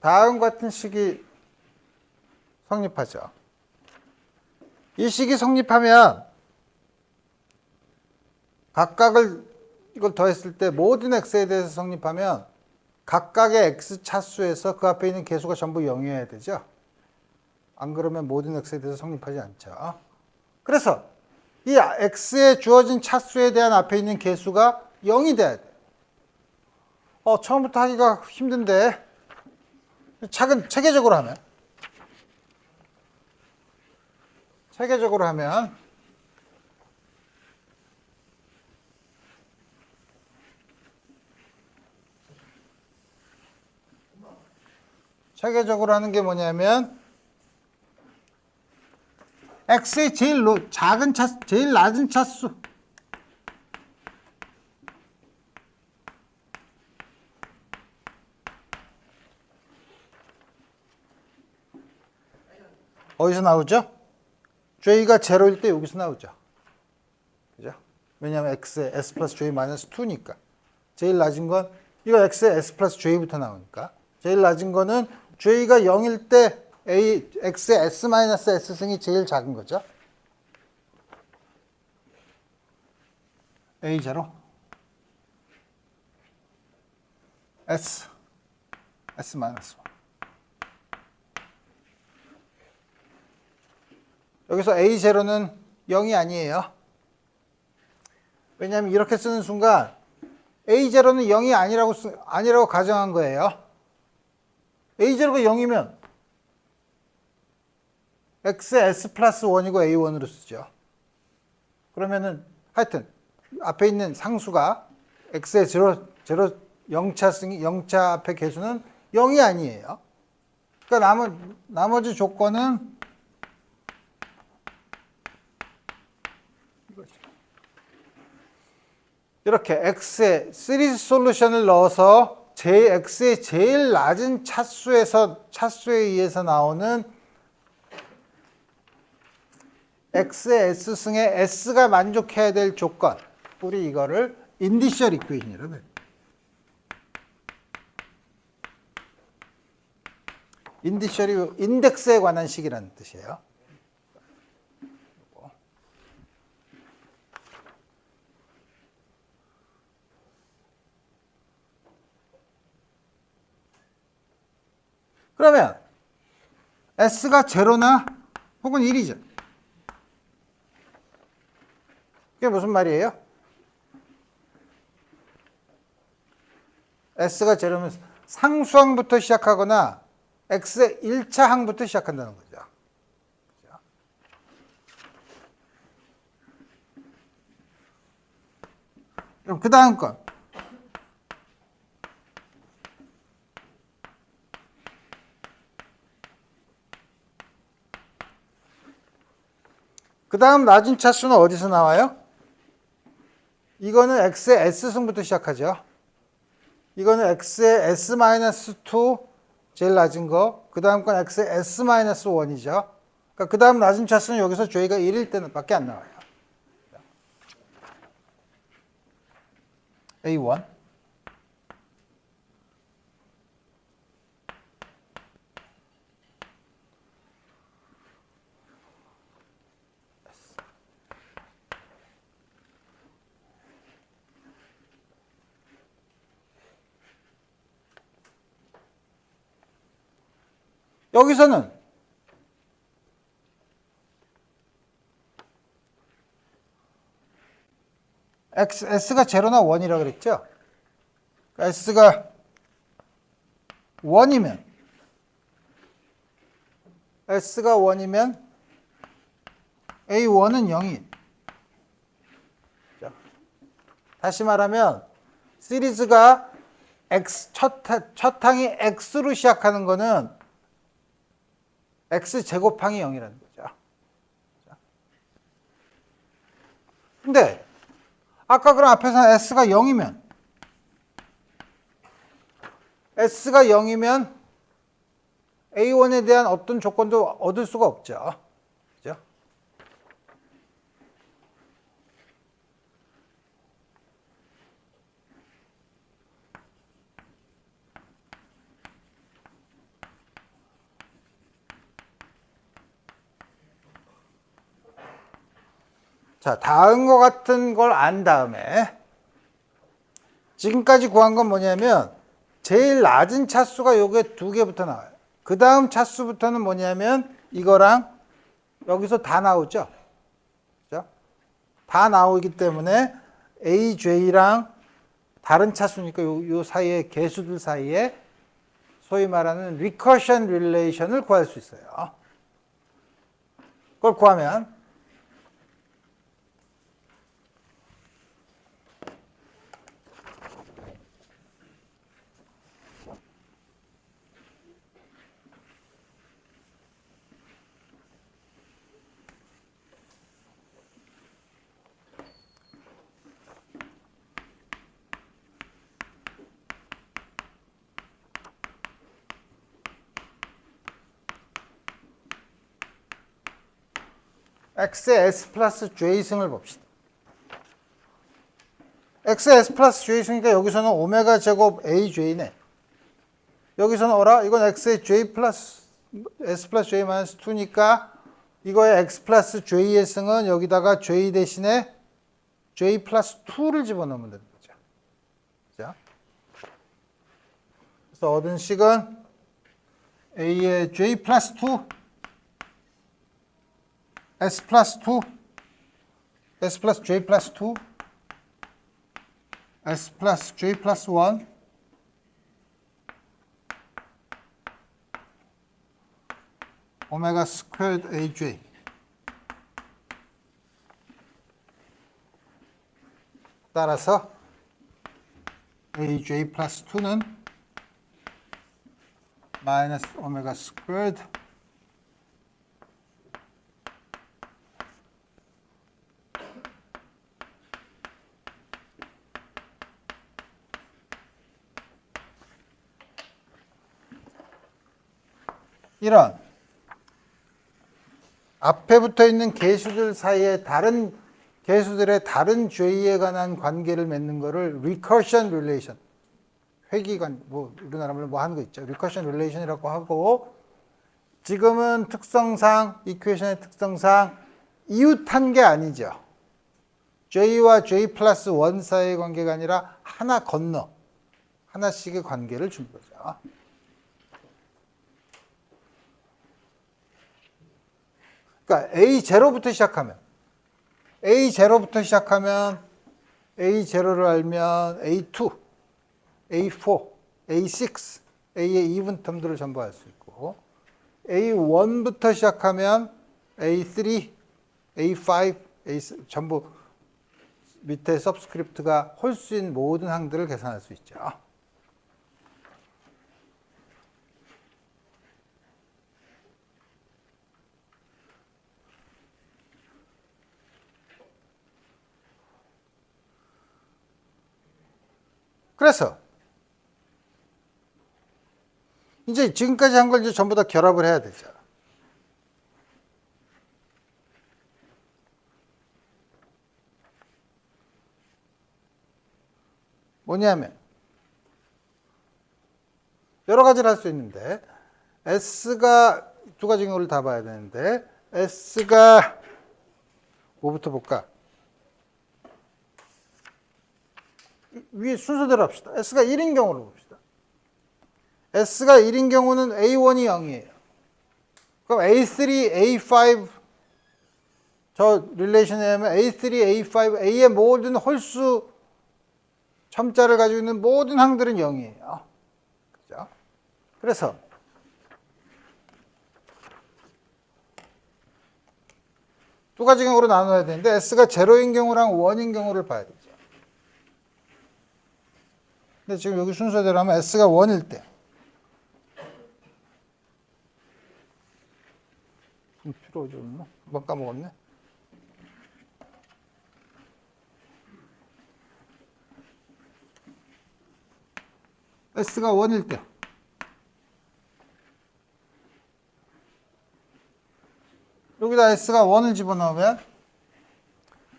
다음 같은 식이 성립하죠. 이 식이 성립하면 각각을 이걸 더했을 때 모든 x에 대해서 성립하면 각각의 x 차수에서 그 앞에 있는 개수가 전부 0이어야 되죠. 안 그러면 모든 x에 대해서 성립하지 않죠. 그래서 이 x에 주어진 차수에 대한 앞에 있는 개수가 0이 돼야 돼. 처음부터 하기가 힘든데 체계적으로 하면 하는 게 뭐냐면 x의 제일 낮은 차수 어디서 나오죠? j가 0일 때 여기서 나오죠. 그죠? 왜냐하면 x의 s 플러스 j 마이너스 2니까. 제일 낮은 건 이거 x의 s 플러스 j부터 나오니까. 제일 낮은 거는 j가 0일 때 x의 s 마이너스 s승이 제일 작은 거죠. a0 s 마이너스 1 여기서 A0는 0이 아니에요. 왜냐하면 이렇게 쓰는 순간 A0는 0이 아니라고 가정한 거예요. A0가 0이면 X의 S 플러스 1이고 A1으로 쓰죠. 그러면은 하여튼 앞에 있는 상수가 X의 0차 앞에 개수는 0이 아니에요. 그러니까 나머지 조건은 이렇게 x의 시리즈 솔루션을 넣어서 x의 제일 낮은 차수에 의해서 나오는 x의 s승의 s가 만족해야 될 조건, 우리 이거를 인디셜 이퀘이션이라고 해요. 인디셜이 인덱스에 관한 식이라는 뜻이에요. 그러면 s가 0나 혹은 1이죠. 그게 무슨 말이에요? s가 0면 상수항부터 시작하거나 x의 1차 항부터 시작한다는 거죠. 그럼 그 다음 건 그 다음 낮은 차수는 어디서 나와요? 이거는 x의 s승부터 시작하죠. 이거는 x의 s-2 제일 낮은 거. 그 다음 건 x의 s-1이죠. 그러니까 그 다음 낮은 차수는 여기서 j가 1일 때는 밖에 안 나와요. A1 여기서는 S가 제로나 1이라 그랬죠? S가 1이면 S가 1이면 A1은 0이. 다시 말하면 시리즈가 X 첫 항이 X로 시작하는 거는 X 제곱항이 0이라는 거죠. 근데 아까 그럼 앞에서 S가 0이면 A1에 대한 어떤 조건도 얻을 수가 없죠. 그죠? 자, 다음과 같은 걸 안 다음에 지금까지 구한 건 뭐냐면 제일 낮은 차수가 요게 2개부터 나와요. 그 다음 차수부터는 뭐냐면 이거랑 여기서 다 나오죠. 그죠? 다 나오기 때문에 AJ랑 다른 차수니까 요 사이에 개수들 사이에 소위 말하는 리커션 릴레이션을 구할 수 있어요. 그걸 구하면 X의 S 플러스 J승을 봅시다. X의 S 플러스 J승이니까 여기서는 오메가 제곱 AJ네. 여기서는 어라? 이건 X의 J 플러스 S 플러스 J 마이너스 2니까 이거의 X 플러스 J의 승은 여기다가 J 대신에 J 플러스 2를 집어넣으면 되는 거죠. 그죠? 그래서 얻은 식은 A의 J 플러스 2 S 플러스 2, S 플러스 J 플러스 2, S 플러스 J 플러스 1, 오메가 스퀘어드 AJ. 따라서 AJ 플러스 2는 마이너스 오메가 스퀘어드 이런 앞에 붙어 있는 개수들 사이에 다른 개수들의 다른 J에 관한 관계를 맺는 거를 recursion relation, 회귀관, 뭐 우리나라 말로 뭐 하는 거 있죠. recursion relation이라고 하고, 지금은 특성상 이퀘이션의 특성상 이웃한 게 아니죠. J와 J 플러스 1 사이의 관계가 아니라 하나 건너 하나씩의 관계를 준 거죠. 그러니까 A0부터 시작하면 A0를 알면 A2, A4, A6, A의 이븐 텀들을 전부 알 수 있고, A1부터 시작하면 A3, A5, A6 전부 밑에 서브스크립트가 홀수인 모든 항들을 계산할 수 있죠. 그래서 이제 지금까지 한 걸 이제 전부 다 결합을 해야 되죠. 뭐냐면 여러 가지를 할 수 있는데 S가 두 가지 경우를 다 봐야 되는데 S가 뭐부터 볼까? 위에 순서대로 합시다. S가 1인 경우를 봅시다. S가 1인 경우는 A1이 0이에요. 그럼 A3, A5, 저 릴레이션에 하면 A3, A5, A의 모든 홀수 첨자를 가지고 있는 모든 항들은 0이에요. 그죠? 그래서 두 가지 경우로 나눠야 되는데 S가 제로인 경우랑 1인 경우를 봐야 되죠. 근데 지금 여기 순서대로 하면 S가 1일 때 필요 오지 않나? 한번 까먹었네. S가 1일 때 여기다 S가 1을 집어넣으면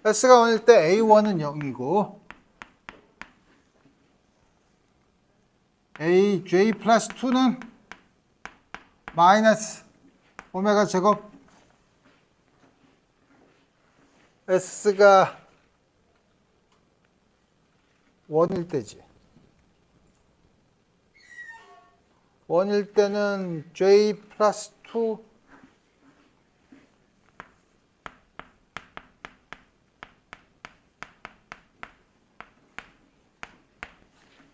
S가 1일 때 A1은 0이고 AJ 플러스 2는 마이너스 오메가 제곱 S가 1일 때지. 1일 때는 J 플러스 2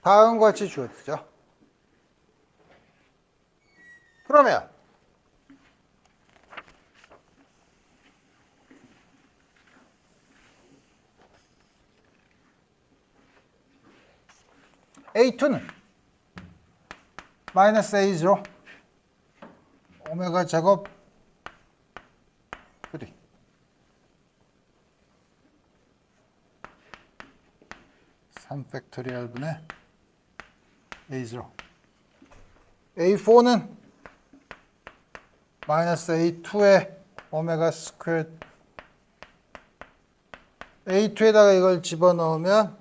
다음과 같이 주어지죠. 그러면 A2는 마이너스 A0 오메가 제곱 3 3팩토리얼 분의 A0 A4는 마이너스 A2의 오메가 스퀘어 A2에다가 이걸 집어넣으면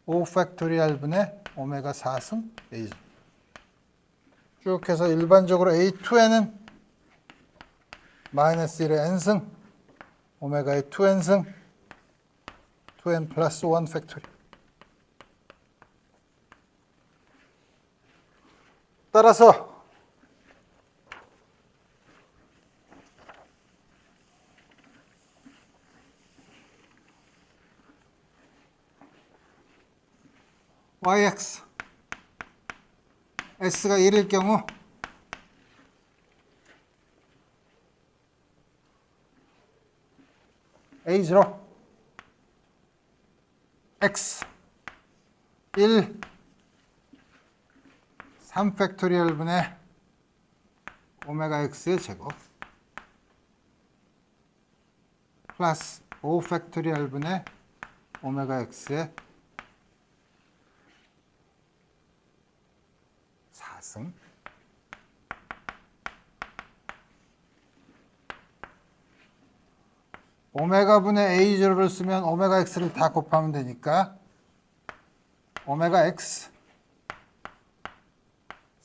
5팩토리얼 분의 오메가 4승 A0 쭉 해서 일반적으로 A2에는 마이너스 1의 n승 오메가의 2n승 2n 플러스 1 팩토리얼 따라서 yx s가 1일 경우 a0 x 1 3팩토리얼 분의 오메가 x의 제곱 플러스 5팩토리얼 분의 오메가 x의 4승 오메가 분의 a0를 쓰면 오메가 x를 다 곱하면 되니까 오메가 x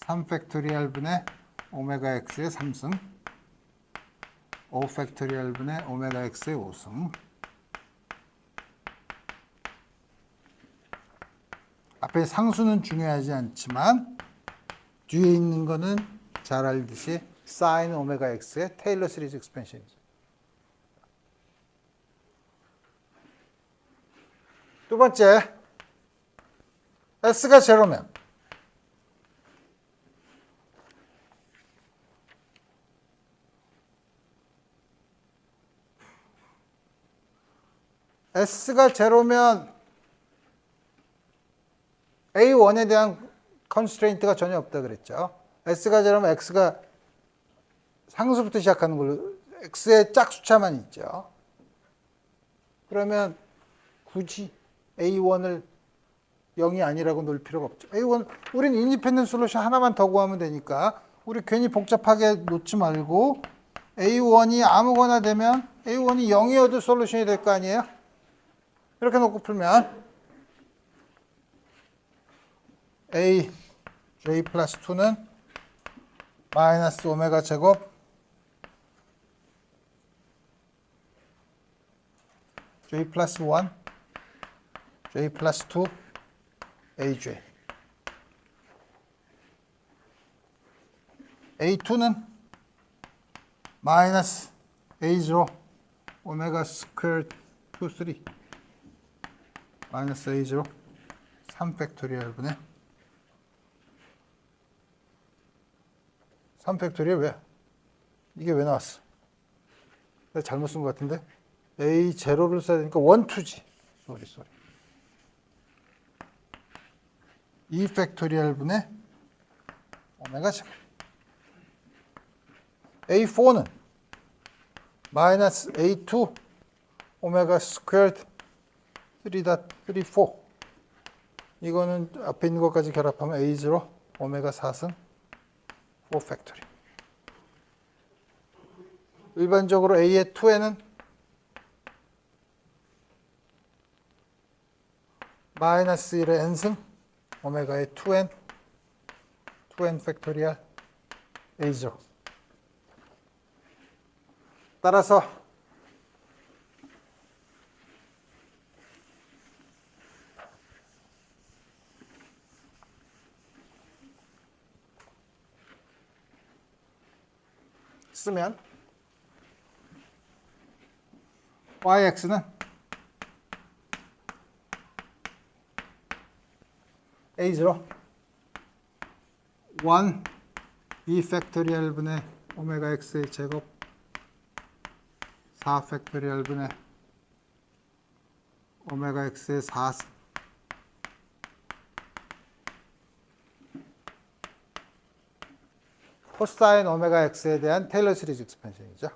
3팩토리얼 분의 오메가 x의 3승 5팩토리얼 분의 오메가 x의 5승 앞에 상수는 중요하지 않지만 뒤에 있는 거는 잘 알듯이 sin 오메가 x의 테일러 시리즈 익스펜션이죠. 두 번째, s가 제로면 s가 제로면 A1에 대한 컨스트레인트가 전혀 없다 그랬죠. s가 제로면 x가 상수부터 시작하는 걸로 x의 짝수차만 있죠. 그러면 굳이 A1을 0이 아니라고 놓을 필요가 없죠. A1, 우린 인디펜던트 솔루션 하나만 더 구하면 되니까 우리 괜히 복잡하게 놓지 말고 A1이 아무거나 되면 A1이 0이어도 솔루션이 될 거 아니에요? 이렇게 놓고 풀면 A J 플러스 2는 마이너스 오메가 제곱 J 플러스 1 J 플러스 2 AJ A2는 마이너스 A0 오메가 스퀘어 2, 3 마이너스 A0 3 팩토리얼 분의 3 팩토리얼 왜? 이게 왜 나왔어? 내가 잘못 쓴 것 같은데? A0를 써야 되니까 1, 2지. 쏘리. 2 팩토리얼 분의 오메가 제곱. A4는 마이너스 A2 오메가 스퀘어드 3.34 이거는 앞에 있는 것까지 결합하면 A0 오메가 4승 4 팩토리. 일반적으로 A의 2n은 마이너스 1의 n승 오메가의 2n 팩토리얼 A0. 따라서 쓰면 yx는 A0 1 b 팩토리얼 분의 오메가 x의 제곱 4 팩토리얼 분의 오메가 x의 4 코사인 오메가 x에 대한 테일러 시리즈 익스펜션이죠.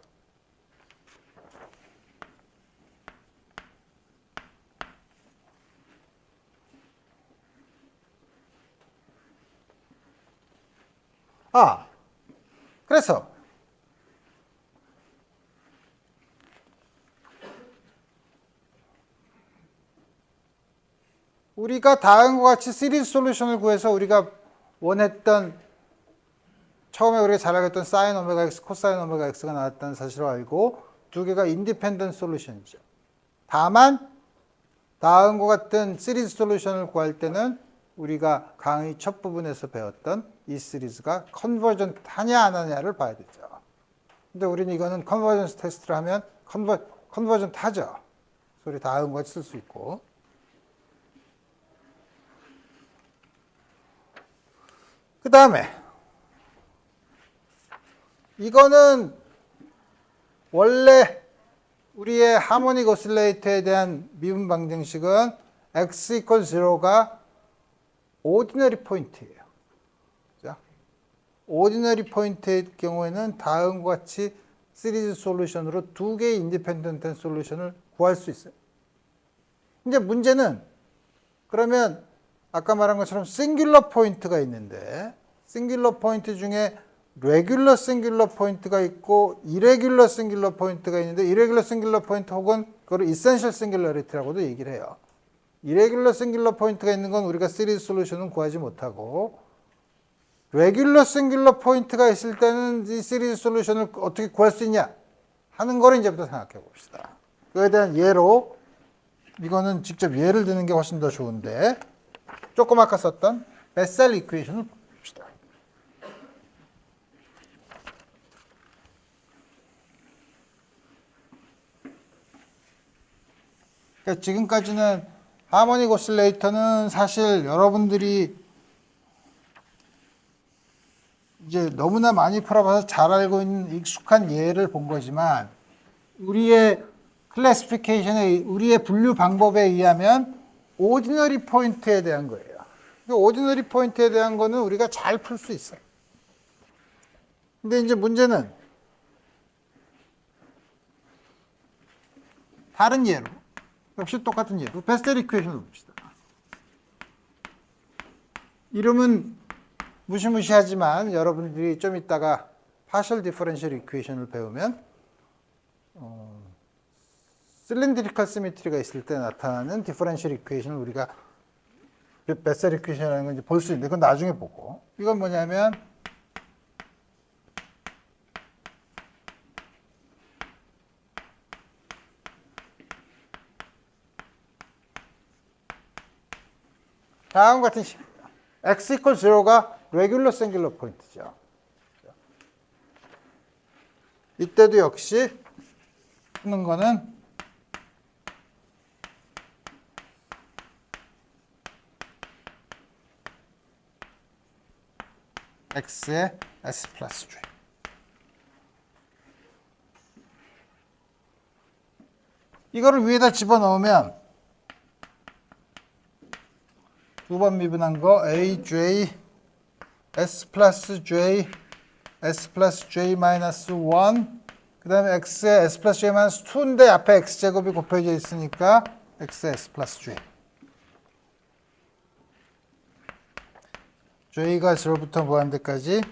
그래서 우리가 다음과 같이 시리즈 솔루션을 구해서 우리가 원했던 처음에 우리가 잘 알겠던 사인 오메가 x, 코사인 오메가 x가 나왔다는 사실을 알고 두 개가 인디펜던트 솔루션이죠. 다만 다음과 같은 시리즈 솔루션을 구할 때는 우리가 강의 첫 부분에서 배웠던 이 시리즈가 컨버전트 하냐 안 하냐를 봐야 되죠. 근데 우리는 이거는 컨버전스 테스트를 하면 컨버전트 하죠. 소리 다음과 같이 쓸 수 있고. 그 다음에 이거는 원래 우리의 하모닉 오실레이터에 대한 미분 방정식은 x equal 0가 오디너리 포인트예요. 오디너리 포인트의 경우에는 다음과 같이 시리즈 솔루션으로 두 개의 인디펜던트 솔루션을 구할 수 있어요. 이제 문제는 그러면 아까 말한 것처럼 싱귤러 포인트가 있는데 싱귤러 포인트 중에 레귤러 싱귤러 포인트가 있고 이레귤러 싱귤러 포인트가 있는데 이레귤러 싱귤러 포인트 혹은 그걸 이센셜 싱귤러리티라고도 얘기를 해요. 이레귤러 싱귤러 포인트가 있는 건 우리가 시리즈 솔루션은 구하지 못하고 레귤러 싱귤러 포인트가 있을 때는 이 시리즈 솔루션을 어떻게 구할 수 있냐 하는 거를 이제부터 생각해 봅시다. 그에 대한 예로 이거는 직접 예를 드는 게 훨씬 더 좋은데 조금 아까 썼던 베셀 이퀘이션을 봅시다. 그러니까 지금까지는 하모닉 오실레이터는 사실 여러분들이 이제 너무나 많이 풀어봐서 잘 알고 있는 익숙한 예를 본 거지만 우리의 클래시피케이션에 우리의 분류 방법에 의하면 오디너리 포인트에 대한 거예요. 오디너리 포인트에 대한 거는 우리가 잘 풀 수 있어요. 근데 이제 문제는 다른 예로 역시 똑같은 예로 베셀 이퀘이션을 봅시다. 이름은 무시무시하지만 여러분들이 좀 이따가 파셜 디퍼런셜 이퀘이션을 배우면 실린드리컬 시미트리가 있을 때 나타나는 디퍼런셜 이퀘이션을 우리가 베셀 이퀘이션이라는 걸 볼 수 있는데 그건 나중에 보고 이건 뭐냐면 다음과 같은 식입니다. x equal 0가 레귤러 싱귤러 포인트죠. 이때도 역시 푸는 거는 x의 s 플러스 j. 이거를 위에다 집어넣으면 두 번 미분한 거 aj s 플러스 j s 플러스 j 마이너스 1 그 다음에 x의 s 플러스 j 마이너스 2인데 앞에 x제곱이 곱해져 있으니까 x의 s 플러스 j. j가 0부터 무한대까지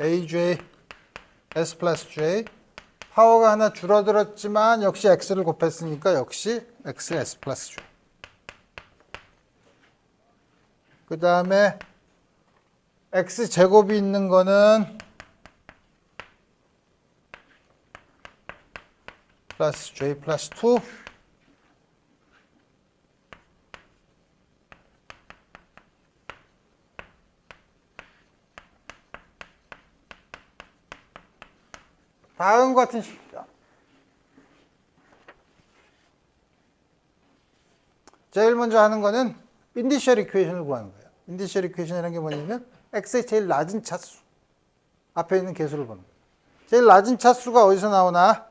aj s 플러스 j 파워가 하나 줄어들었지만 역시 x를 곱했으니까 역시 x의 s 플러스 j. 그 다음에 x제곱이 있는 거는 플러스 j 플러스 2 다음과 같은 식이죠. 제일 먼저 하는 거는 인디셜 이퀘이션을 구하는 거예요. 인디셜 이퀘이션이라는 게 뭐냐면 x의 제일 낮은 차수 앞에 있는 개수를 보는 거예요. 제일 낮은 차수가 어디서 나오나?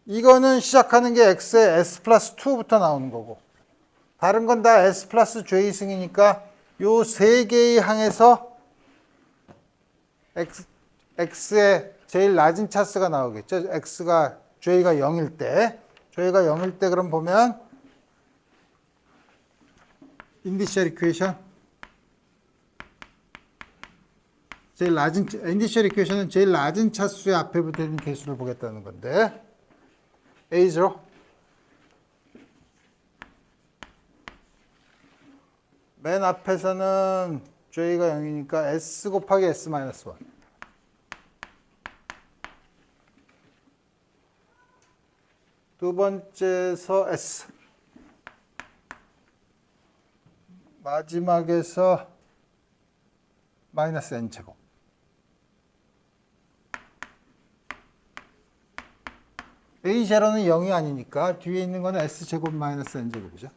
이거는 시작하는 게 x의 s 플러스 2부터 나오는 거고 다른 건 다 s 플러스 j 승이니까 요 세 개의 항에서 x의 제일 낮은 차수가 나오겠죠. x가 j가 0일 때 j가 0일 때 그럼 보면 인디셜 이퀘이션 인디셜 이퀘이션은 제일 낮은 차수의 앞에 붙어 있는 개수를 보겠다는 건데 A0 맨 앞에서는 j가 0이니까 s 곱하기 s 마이너스 1 두 번째에서 s 마지막에서 마이너스 n제곱 A0는 0이 아니니까 뒤에 있는 거는 S제곱 마이너스 N제곱이죠.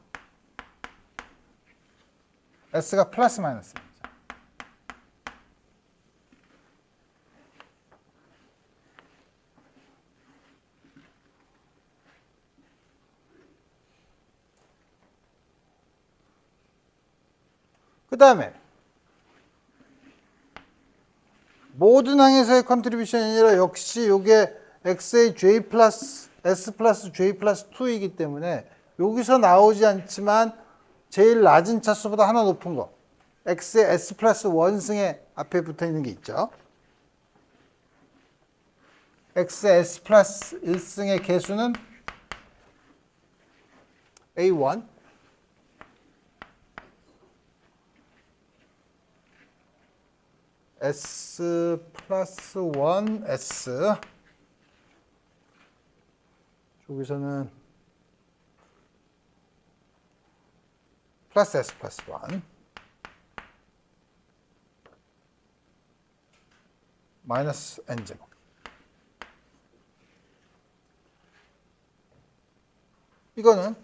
S가 플러스 마이너스 N이죠. 그 다음에 모든 항에서의 컨트리뷰션이 아니라 역시 이게 x의 j 플러스 s 플러스 j 플러스 2이기 때문에 여기서 나오지 않지만 제일 낮은 차수보다 하나 높은 거 x의 s 플러스 1승의 앞에 붙어 있는 게 있죠. x의 s 플러스 1승의 개수는 a1 s 플러스 1 s 여기서는 플러스 s 플러스 1 마이너스 n제곱 이거는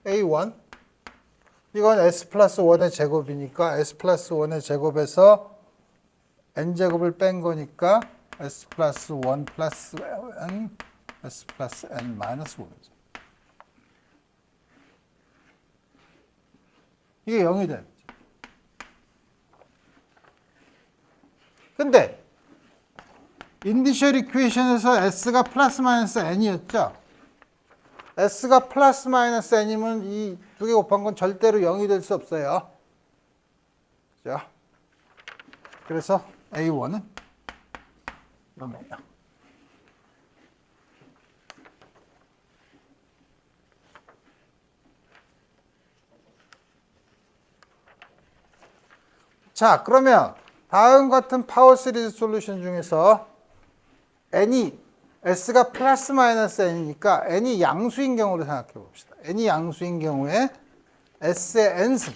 a1 이건 s 플러스 1의 제곱이니까 s 플러스 1의 제곱에서 n제곱을 뺀 거니까 s 플러스 1 플러스 n s 플러스 n 마이너스 5죠. 이게 0이 되는 거죠. 근데 인디셜 이퀘이션에서 s가 플러스 마이너스 n이었죠. s가 플러스 마이너스 n이면 이 두 개 곱한 건 절대로 0이 될 수 없어요. 그죠? 그래서 A1은 0이에요. 자, 그러면 다음 같은 파워 시리즈 솔루션 중에서 n이 s가 플러스 마이너스 n이니까 n이 양수인 경우를 생각해 봅시다. n이 양수인 경우에 s의 n승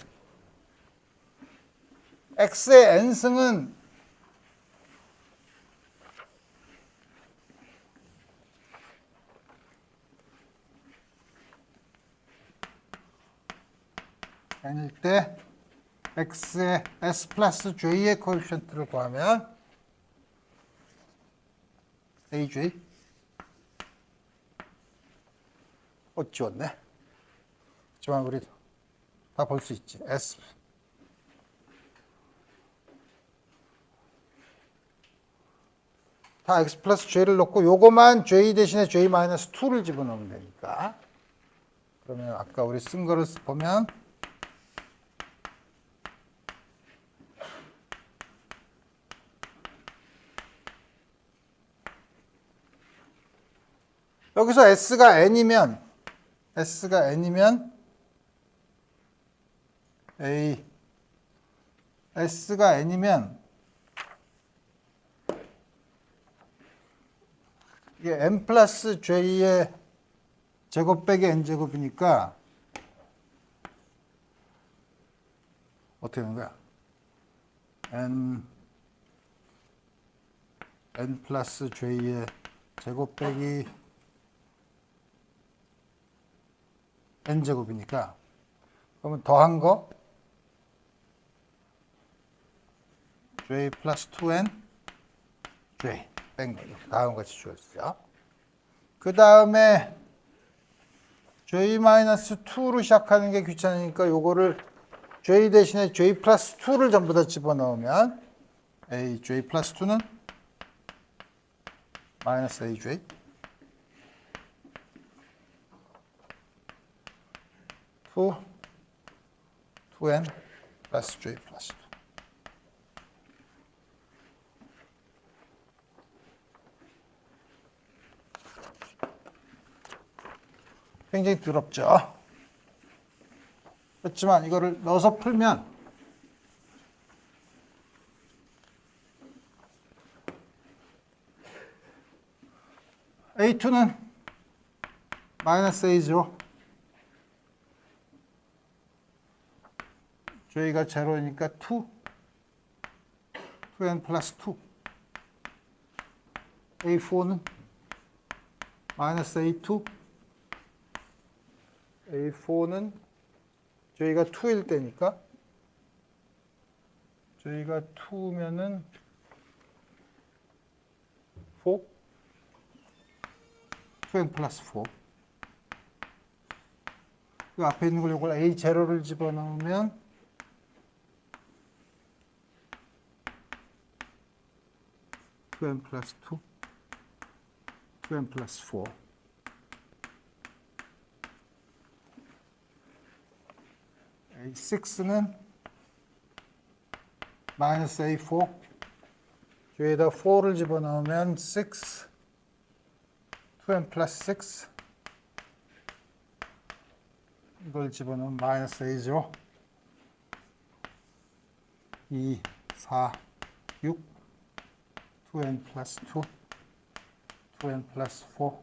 x의 n승은 n일 때 x의 s 플러스 j의 코에피션트를 구하면 aj 지웠네. 하지만 우리 다 볼 수 있지. s 다 x 플러스 j를 넣고 요거만 j 대신에 j 마이너스 2를 집어넣으면 되니까. 그러면 아까 우리 쓴 거를 보면 여기서 s가 n이면 s가 n이면 이게 n 플러스 j의 제곱 빼기 n 제곱이니까 어떻게 되는 거야? n 플러스 j의 제곱 빼기 n 제곱이니까 그러면 더한 거 j 플러스 2n j 뺀 거 다음 같이 주었어요. 그 다음에 j 마이너스 2로 시작하는 게 귀찮으니까 요거를 j 대신에 j 플러스 2를 전부 다 집어넣으면 j 플러스 2는 마이너스 aj 2n 플러스 j 플러스 2 굉장히 더럽죠. 그렇지만 이거를 넣어서 풀면 A2는 마이너스 A0 J가 제로니까 2n 플러스 2 A4는 마이너스 A2 A4는 J가 2일 때니까 J가 2면은 4 2n 플러스 4 그 앞에 있는 걸 이걸 A0를 집어넣으면 2n 플러스 2 2n 플러스 4 A6는 마이너스 A4 여기다 4를 집어넣으면 6 2n 플러스 6 이걸 집어넣으면 마이너스 A0 2, 4, 6 2n 플러스 2 2n 플러스 4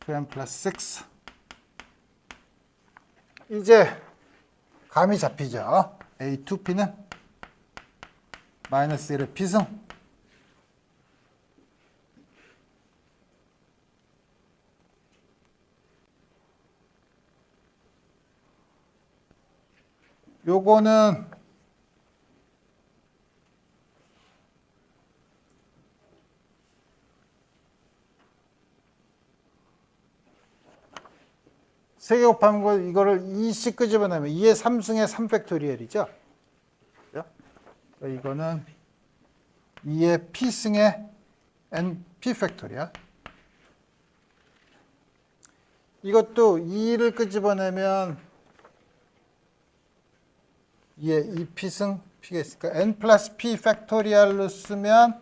2n 플러스 6 이제 감이 잡히죠. A2P는 마이너스 1의 P승 요거는 세 개 곱하는 거 이거를 2씩 끄집어내면 2의 3승의 3팩토리얼이죠. 이거는 2의 P승의 n P 팩토리얼. 이것도 2를 끄집어내면 2의 2P승 P가 있으니까 n 플러스 P 팩토리얼로 쓰면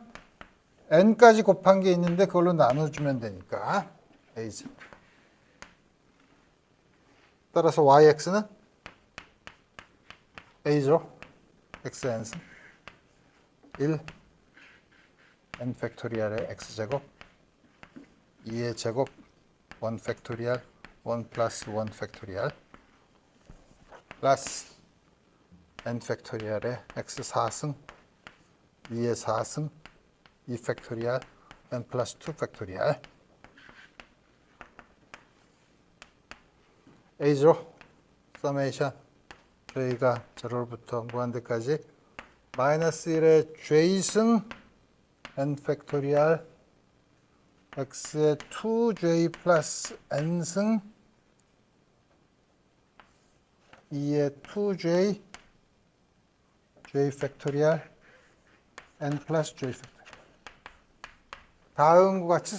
n까지 곱한 게 있는데 그걸로 나눠주면 되니까 A죠. 따라서 yx는 a죠. xn승 1 n 팩토리얼의 x제곱 2의 제곱 1 팩토리얼 1 플러스 1 팩토리얼 플러스 n 팩토리얼의 x4승 2의 4승 2 팩토리얼 n 플러스 2 팩토리얼 A죠. 서메이션 j가 0부터 무한대까지 마이너스 1의 j승 n 팩토리얼 x의 2j 플러스 n승 2의 2j j 팩토리얼 n 플러스 j 팩토리얼 다음과 같이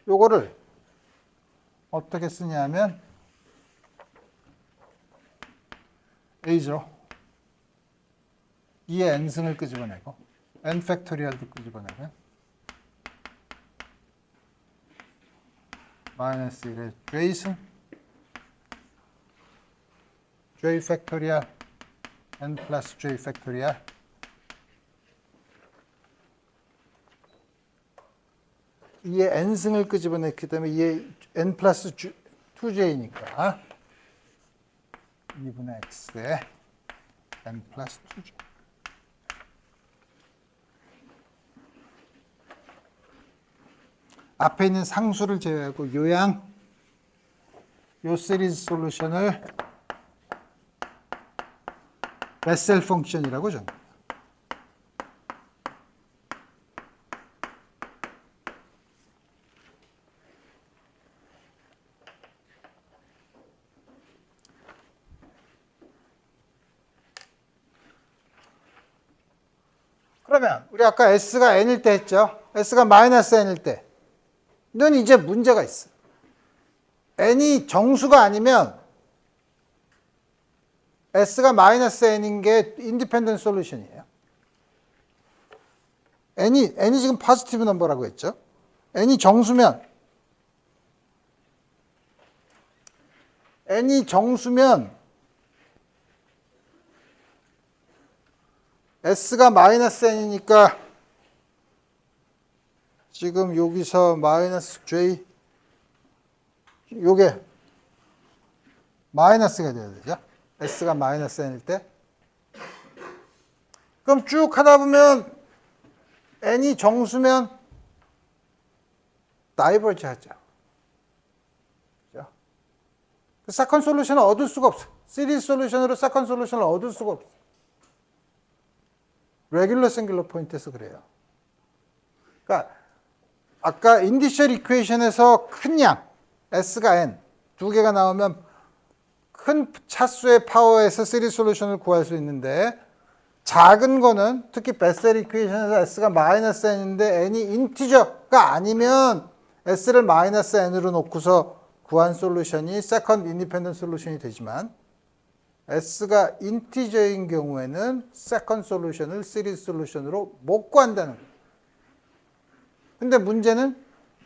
요거를 어떻게 쓰냐면 A죠. 2의 n승을 끄집어내고 n 팩토리얼도 끄집어내면 마이너스 1의 j승 j 팩토리얼 n 플러스 j 팩토리얼 2의 n승을 끄집어냈기 때문에 2의 n 플러스 2j니까 2분의 x에 n 플러스 2j 앞에 있는 상수를 제외하고 요양 요 시리즈 솔루션을 베셀 펑션이라고 정합니다. 그러면 우리 아까 s가 n일 때 했죠? s가 마이너스 n일 때 는 이제 문제가 있어. n이 정수가 아니면 s가 마이너스 n인 게 인디펜던트 솔루션이에요. n이 지금 포지티브 넘버라고 했죠? n이 정수면 s가 마이너스 n이니까 지금 여기서 마이너스 j 요게 마이너스가 돼야 되죠. s가 마이너스 n일 때. 그럼 쭉 하다 보면 n이 정수면 다이버지 하죠. 그죠? 세컨 솔루션을 얻을 수가 없어. 시리즈 솔루션으로 세컨 솔루션을 얻을 수가 없어. 레귤러 싱귤러 포인트에서 그래요. 그러니까 아까 인디셜 이퀘이션에서 큰 양 s가 n 두 개가 나오면 큰 차수의 파워에서 시리즈 솔루션을 구할 수 있는데 작은 거는 특히 베셀 이퀘이션에서 s가 마이너스 n인데 n이 인티저가 아니면 s를 마이너스 n으로 놓고서 구한 솔루션이 세컨드 인디펜던트 솔루션이 되지만 s가 인티저인 경우에는 세컨드 솔루션을 시리즈 솔루션으로 못 구한다는 거예요. 근데 문제는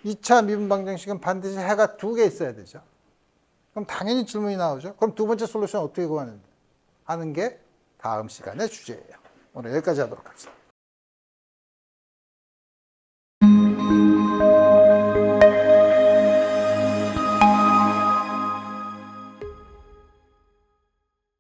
2차 미분 방정식은 반드시 해가 두 개 있어야 되죠. 그럼 당연히 질문이 나오죠. 그럼 두 번째 솔루션 어떻게 구하는데? 하는 게 다음 시간의 주제예요. 오늘 여기까지 하도록 하겠습니다.